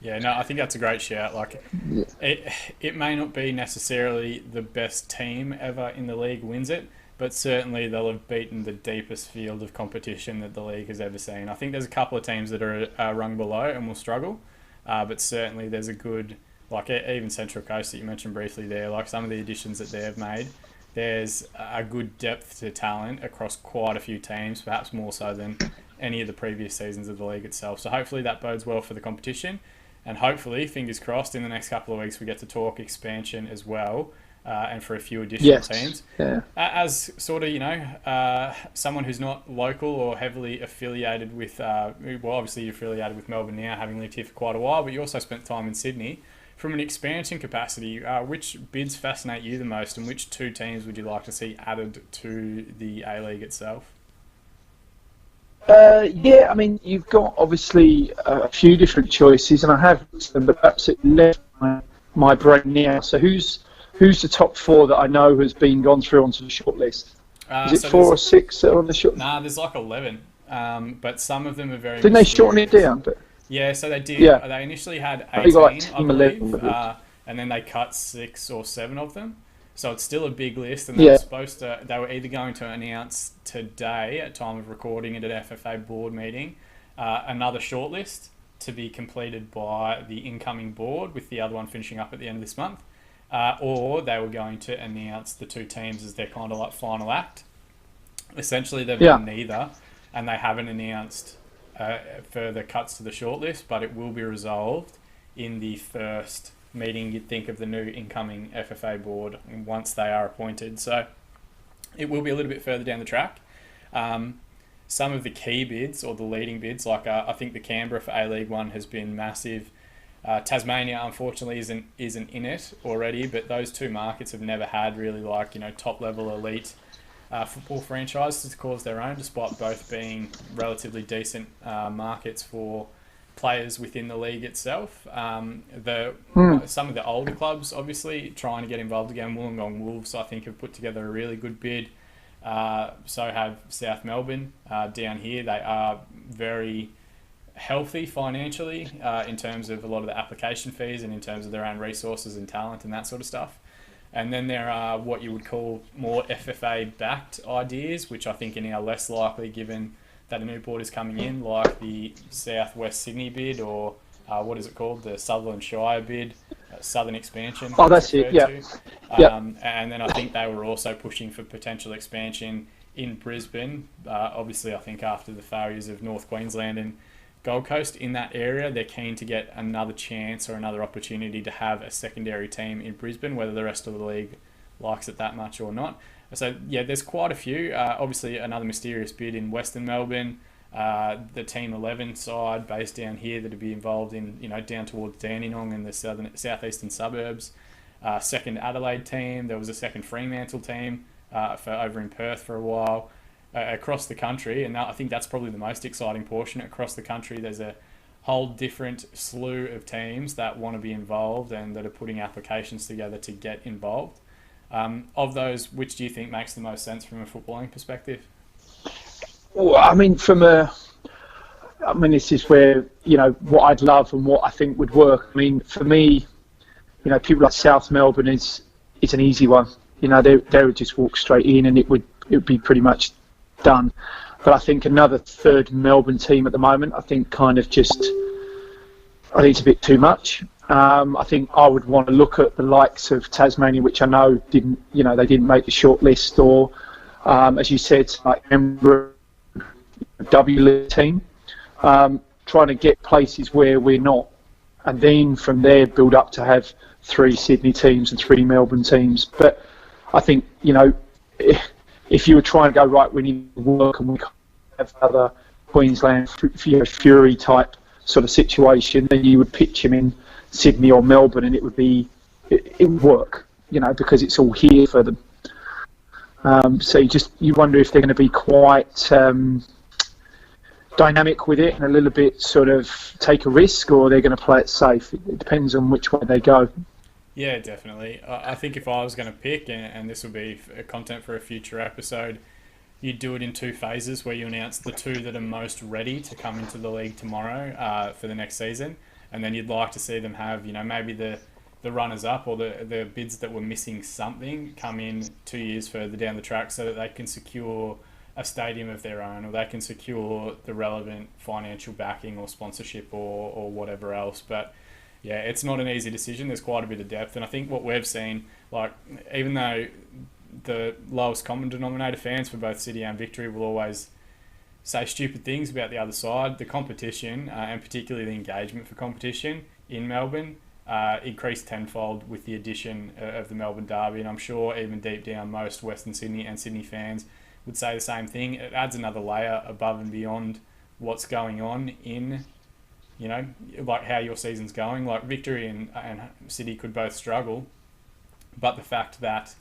Yeah, no, I think that's a great shout. Like, it may not be necessarily the best team ever in the league wins it, but certainly they'll have beaten the deepest field of competition that the league has ever seen. I think there's a couple of teams that are rung below and will struggle, but certainly there's a good, like even Central Coast that you mentioned briefly there, like some of the additions that they've made, there's a good depth to talent across quite a few teams, perhaps more so than any of the previous seasons of the league itself. So hopefully that bodes well for the competition. And hopefully, fingers crossed, in the next couple of weeks we get to talk expansion as well, and for a few additional teams. Yeah. As sort of, someone who's not local or heavily affiliated with, well, obviously you're affiliated with Melbourne now, having lived here for quite a while, but you also spent time in Sydney. From an expansion capacity, which bids fascinate you the most, and which 2 teams would you like to see added to the A-League itself? I mean, you've got obviously a few different choices, and I have them, but perhaps it left my brain now. So who's the top 4 that I know has been gone through onto the short list? Is it 4 or 6 that are on the short? Nah, there's like 11, but some of them are very. Didn't they shorten it down? Yeah, so they did. Yeah. They initially had 18, I believe, and then they cut 6 or 7 of them. So it's still a big list, and they were either going to announce today at time of recording at an FFA board meeting another shortlist to be completed by the incoming board, with the other one finishing up at the end of this month, or they were going to announce the 2 teams as their kind of like final act. Essentially, they've done neither, and they haven't announced further cuts to the shortlist, but it will be resolved in the first meeting, you'd think, of the new incoming FFA board once they are appointed. So it will be a little bit further down the track. Some of the key bids, or the leading bids, like I think the Canberra for A-League 1 has been massive. Tasmania, unfortunately, isn't in it already, but those 2 markets have never had really top-level elite football franchises to cause their own, despite both being relatively decent markets for players within the league itself. Some of the older clubs, obviously, trying to get involved again. Wollongong Wolves, I think, have put together a really good bid. So have South Melbourne down here. They are very healthy financially in terms of a lot of the application fees and in terms of their own resources and talent and that sort of stuff. And then there are what you would call more FFA-backed ideas, which I think are now less likely given that a new board is coming in, like the South West Sydney bid, or what is it called, the Sutherland Shire bid, Southern Expansion. Oh, that's it, And then I think they were also pushing for potential expansion in Brisbane. Obviously, I think after the failures of North Queensland and Gold Coast in that area, they're keen to get another chance or another opportunity to have a secondary team in Brisbane, whether the rest of the league likes it that much or not. So yeah, there's quite a few. Obviously, another mysterious bid in Western Melbourne. The Team 11 side based down here that would be involved in, down towards Dandenong and the southeastern suburbs. Second Adelaide team. There was a second Fremantle team for over in Perth for a while. Across the country, and I think that's probably the most exciting portion. Across the country, there's a whole different slew of teams that want to be involved and that are putting applications together to get involved. Of those, which do you think makes the most sense from a footballing perspective? Well, this is where, what I'd love and what I think would work. I mean, for me, people like South Melbourne is an easy one. They would just walk straight in and it would be pretty much done. But I think another third Melbourne team at the moment, I think it's a bit too much. I think I would want to look at the likes of Tasmania, which I know didn't make the short list, or as you said, like Canberra, W League team, trying to get places where we're not, and then from there build up to have 3 Sydney teams and 3 Melbourne teams. But I think, if you were trying to go, right, we need to work and we can't have other Queensland Fury type sort of situation, then you would pitch him in Sydney or Melbourne and it would work, because it's all here for them. So you wonder if they're going to be quite dynamic with it and a little bit sort of take a risk, or they're going to play it safe. It depends on which way they go. Yeah, definitely. I think if I was going to pick, and this will be content for a future episode, you'd do it in 2 phases where you announce the 2 that are most ready to come into the league tomorrow for the next season, and then you'd like to see them have, maybe the runners-up or the bids that were missing something come in 2 years further down the track so that they can secure a stadium of their own, or they can secure the relevant financial backing or sponsorship or whatever else. But yeah, it's not an easy decision. There's quite a bit of depth, and I think what we've seen, like, even though the lowest common denominator fans for both City and Victory will always say stupid things about the other side, the competition, and particularly the engagement for competition in Melbourne, increased tenfold with the addition of the Melbourne Derby, and I'm sure even deep down most Western Sydney and Sydney fans would say the same thing. It adds another layer above and beyond what's going on in, like how your season's going. Like Victory and City could both struggle, but the fact that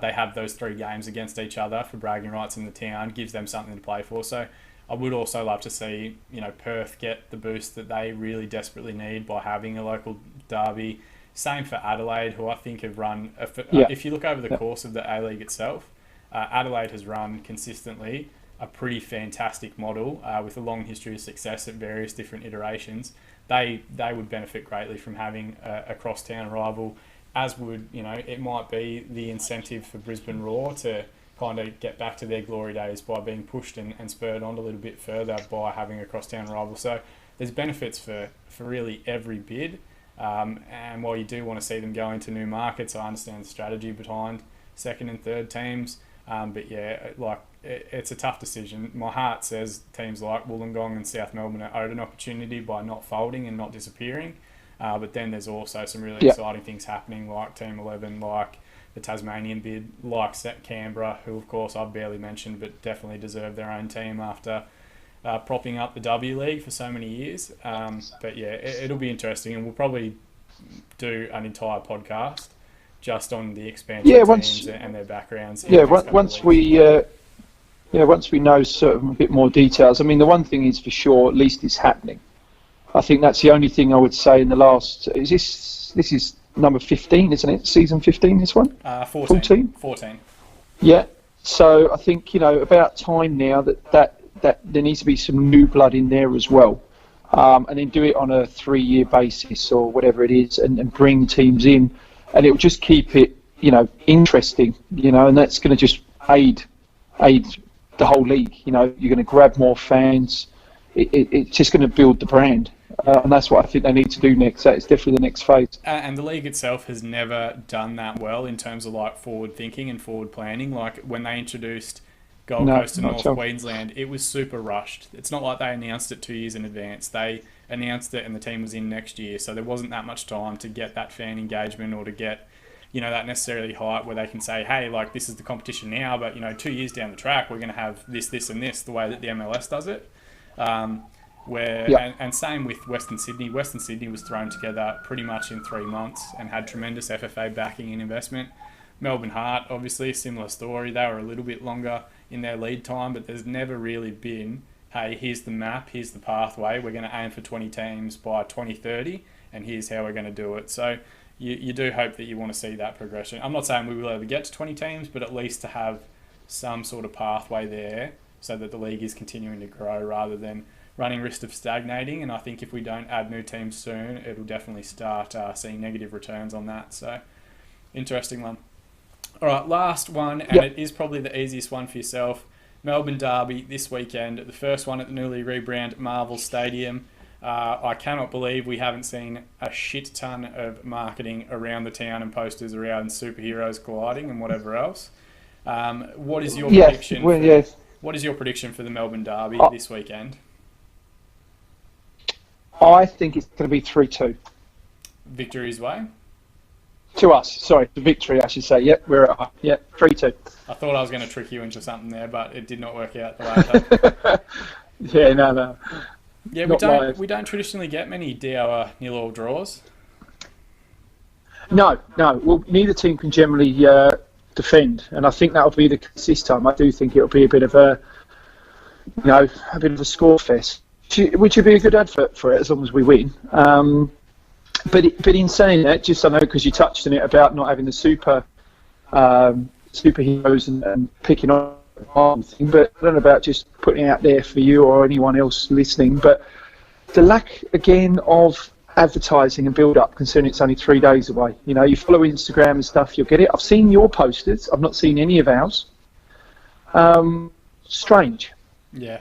they have those 3 games against each other for bragging rights in the town gives them something to play for. So I would also love to see, Perth get the boost that they really desperately need by having a local derby. Same for Adelaide, who I think have run, if you look over the course of the A-League itself, Adelaide has run consistently a pretty fantastic model with a long history of success at various different iterations. They would benefit greatly from having a crosstown rival, as would, it might be the incentive for Brisbane Roar to kind of get back to their glory days by being pushed and spurred on a little bit further by having a crosstown rival. So there's benefits for really every bid. And while you do want to see them go into new markets, I understand the strategy behind second and third teams. But yeah, it's a tough decision. My heart says teams like Wollongong and South Melbourne are owed an opportunity by not folding and not disappearing. But then there's also some really exciting things happening, like Team 11, like the Tasmanian bid, like Canberra, who of course I've barely mentioned, but definitely deserve their own team after propping up the W League for so many years. But yeah, it'll be interesting, and we'll probably do an entire podcast just on the expansion teams and their backgrounds. Once we know certain a bit more details. I mean, the one thing is for sure, at least it's happening. I think that's the only thing I would say in the last. This is number 15, isn't it? Season 15, this one? 14. Yeah. So I think, about time now that there needs to be some new blood in there as well. And then do it on a 3-year basis or whatever it is, and bring teams in. And it will just keep it, interesting, and that's going to just aid the whole league. You're going to grab more fans. It's just going to build the brand. And that's what I think they need to do next. That is definitely the next phase. And the league itself has never done that well in terms of like forward thinking and forward planning. Like when they introduced Gold Coast and North Queensland, it was super rushed. It's not like they announced it 2 years in advance. They announced it and the team was in next year, so there wasn't that much time to get that fan engagement or to get that necessarily hype where they can say, hey, like this is the competition now, but 2 years down the track, we're going to have this, and this, the way that the MLS does it. Where Yeah. and same with Western Sydney. Western Sydney was thrown together pretty much in 3 months and had tremendous FFA backing and investment. Melbourne Heart, obviously, a similar story. They were a little bit longer in their lead time, but there's never really been, hey, here's the map, here's the pathway, we're going to aim for 20 teams by 2030, and here's how we're going to do it. So you do hope that you want to see that progression. I'm not saying we will ever get to 20 teams, but at least to have some sort of pathway there so that the league is continuing to grow rather than running risk of stagnating. And I think if we don't add new teams soon, it'll definitely start seeing negative returns on that. So, interesting one. All right, last one, and it is probably the easiest one for yourself. Melbourne Derby this weekend, the first one at the newly rebranded Marvel Stadium. I cannot believe we haven't seen a shit ton of marketing around the town and posters around superheroes colliding and whatever else. What is your prediction? What is your prediction for the Melbourne Derby this weekend? I think it's going to be 3-2. Victory's way? To us, sorry, the victory, I should say. Yep, we're at 3-2. I thought I was going to trick you into something there, but it did not work out the way I thought. Yeah, no. Yeah, we don't traditionally get many DOR nil-all draws. No. Well, neither team can generally defend, and I think that'll be the case this time. I do think it'll be a bit of a score fest, which would be a good advert for it as long as we win. But in saying that, just I know because you touched on it about not having the superheroes and picking on thing, but I don't know about just putting it out there for you or anyone else listening, but the lack again of advertising and build up, considering it's only 3 days away. You follow Instagram and stuff, you'll get it. I've seen your posters, I've not seen any of ours. Strange. Yeah.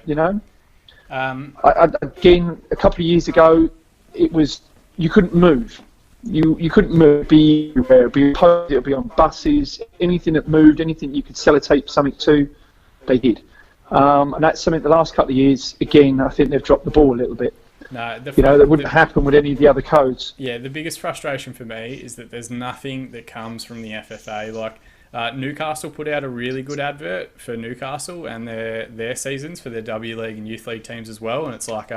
Again, a couple of years ago, it was you couldn't move. You couldn't move. Be everywhere. It'll be on buses. Anything that moved, anything you could sellotape something to, they did. And that's something the last couple of years. Again, I think they've dropped the ball a little bit. No, that wouldn't happen with any of the other codes. Yeah, the biggest frustration for me is that there's nothing that comes from the FFA. Like Newcastle put out a really good advert for Newcastle and their seasons for their W League and Youth League teams as well, and it's like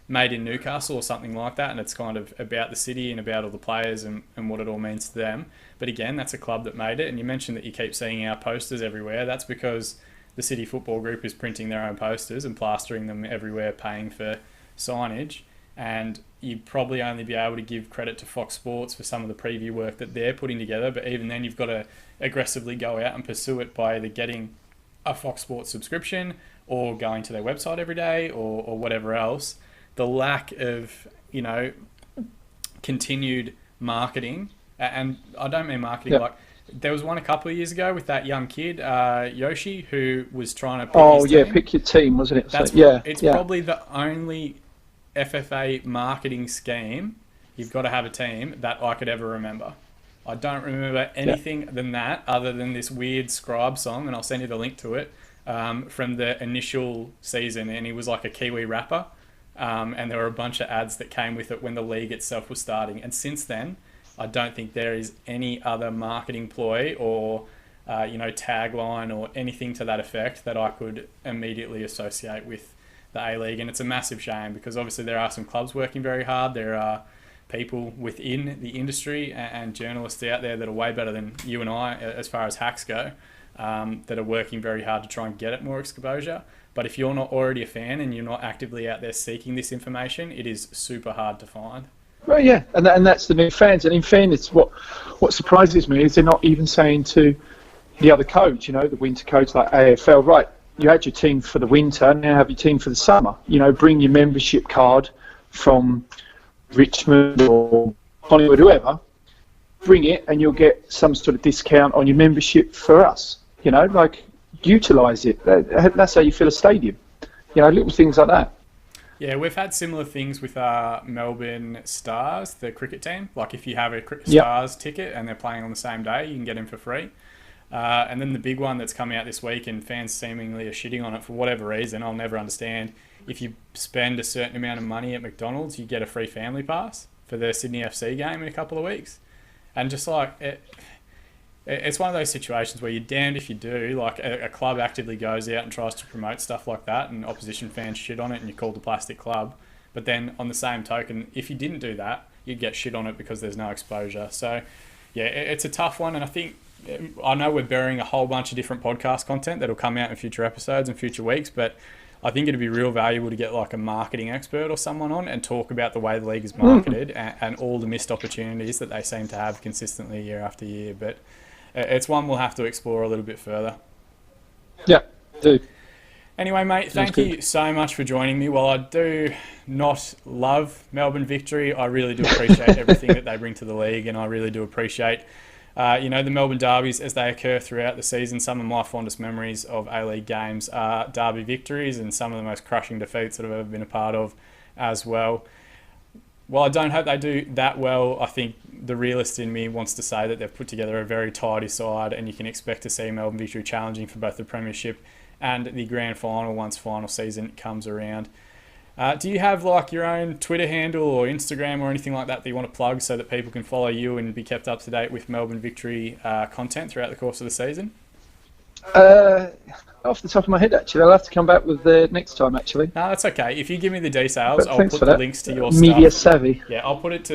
made in Newcastle or something like that, and it's kind of about the city and about all the players and what it all means to them. But again, that's a club that made it, and you mentioned that you keep seeing our posters everywhere. That's because the City Football Group is printing their own posters and plastering them everywhere, paying for signage, and you'd probably only be able to give credit to Fox Sports for some of the preview work that they're putting together, but even then you've got to aggressively go out and pursue it by either getting a Fox Sports subscription or going to their website every day or whatever else. The lack of, continued marketing, and I don't mean marketing like, there was one a couple of years ago with that young kid, Yoshi, who was trying to pick his team. Pick your team, wasn't it? It's probably the only FFA marketing scheme, you've got to have a team, that I could ever remember. I don't remember anything than that other than this weird Scribe song, and I'll send you the link to it, from the initial season, and he was like a Kiwi rapper. And there were a bunch of ads that came with it when the league itself was starting. And since then, I don't think there is any other marketing ploy or, tagline or anything to that effect that I could immediately associate with the A-League. And it's a massive shame because obviously there are some clubs working very hard. There are people within the industry and journalists out there that are way better than you and I as far as hacks go, that are working very hard to try and get it more exposure. But if you're not already a fan and you're not actively out there seeking this information, it is super hard to find. Well, yeah, and that's the new fans. And in fairness, what surprises me is they're not even saying to the other codes, the winter codes like AFL, right, you had your team for the winter, now have your team for the summer. Bring your membership card from Richmond or Hollywood, whoever, bring it and you'll get some sort of discount on your membership for us. Utilise it. That's how you fill a stadium. Little things like that. Yeah, we've had similar things with our Melbourne Stars, the cricket team. Like if you have a Stars ticket and they're playing on the same day, you can get them for free. And then the big one that's come out this week and fans seemingly are shitting on it for whatever reason, I'll never understand. If you spend a certain amount of money at McDonald's, you get a free family pass for the Sydney FC game in a couple of weeks. And just like, it's one of those situations where you're damned if you do. Like a club actively goes out and tries to promote stuff like that, and opposition fans shit on it, and you're called a plastic club. But then on the same token, if you didn't do that, you'd get shit on it because there's no exposure. So yeah, it's a tough one, and I know we're burying a whole bunch of different podcast content that'll come out in future episodes and future weeks, but I think it'd be real valuable to get like a marketing expert or someone on and talk about the way the league is marketed and all the missed opportunities that they seem to have consistently year after year. But it's one we'll have to explore a little bit further. Yeah, do. Anyway, mate, thank you so much for joining me. While I do not love Melbourne Victory, I really do appreciate everything that they bring to the league, and I really do appreciate the Melbourne derbies as they occur throughout the season. Some of my fondest memories of A-League games are derby victories and some of the most crushing defeats that I've ever been a part of as well. While I don't hope they do that well, I think the realist in me wants to say that they've put together a very tidy side, and you can expect to see Melbourne Victory challenging for both the Premiership and the Grand Final once final season comes around. Do you have like your own Twitter handle or Instagram or anything like that you want to plug so that people can follow you and be kept up to date with Melbourne Victory content throughout the course of the season? Off the top of my head, actually, I'll have to come back with the next time. Actually, no, that's okay. If you give me the details, I'll put the links to your media stuff. savvy. Yeah, I'll put it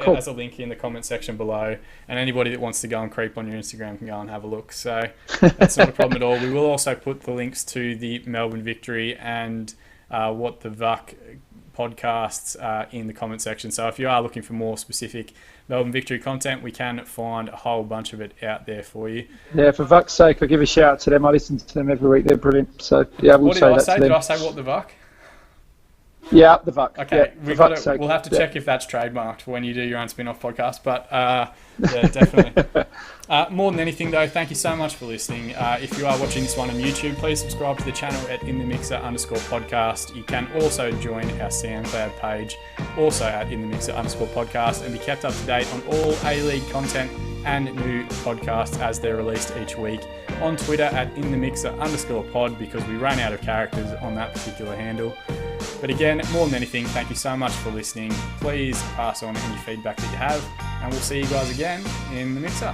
cool. as a link in the comment section below, and anybody that wants to go and creep on your Instagram can go and have a look. So that's not a problem at all. We will also put the links to the Melbourne Victory and What the Vuck podcasts in the comment section. So if you are looking for more specific Melbourne Victory content, we can find a whole bunch of it out there for you. Yeah, for Vuck's sake, I'll give a shout out to them. I listen to them every week. They're brilliant. So yeah, I will say that to them. Did I say What the Vuck? Yeah, the Vuck. Okay, yeah, we'll have to check if that's trademarked for when you do your own spin-off podcast. But yeah, definitely. More than anything, though, thank you so much for listening. If you are watching this one on YouTube, please subscribe to the channel at @InTheMixer_podcast. You can also join our SoundCloud page, also at @InTheMixer_podcast, and be kept up to date on all A-League content and new podcasts as they're released each week. On Twitter at @InTheMixer_pod, because we ran out of characters on that particular handle. But again, more than anything, thank you so much for listening. Please pass on any feedback that you have, and we'll see you guys again in the Mixer.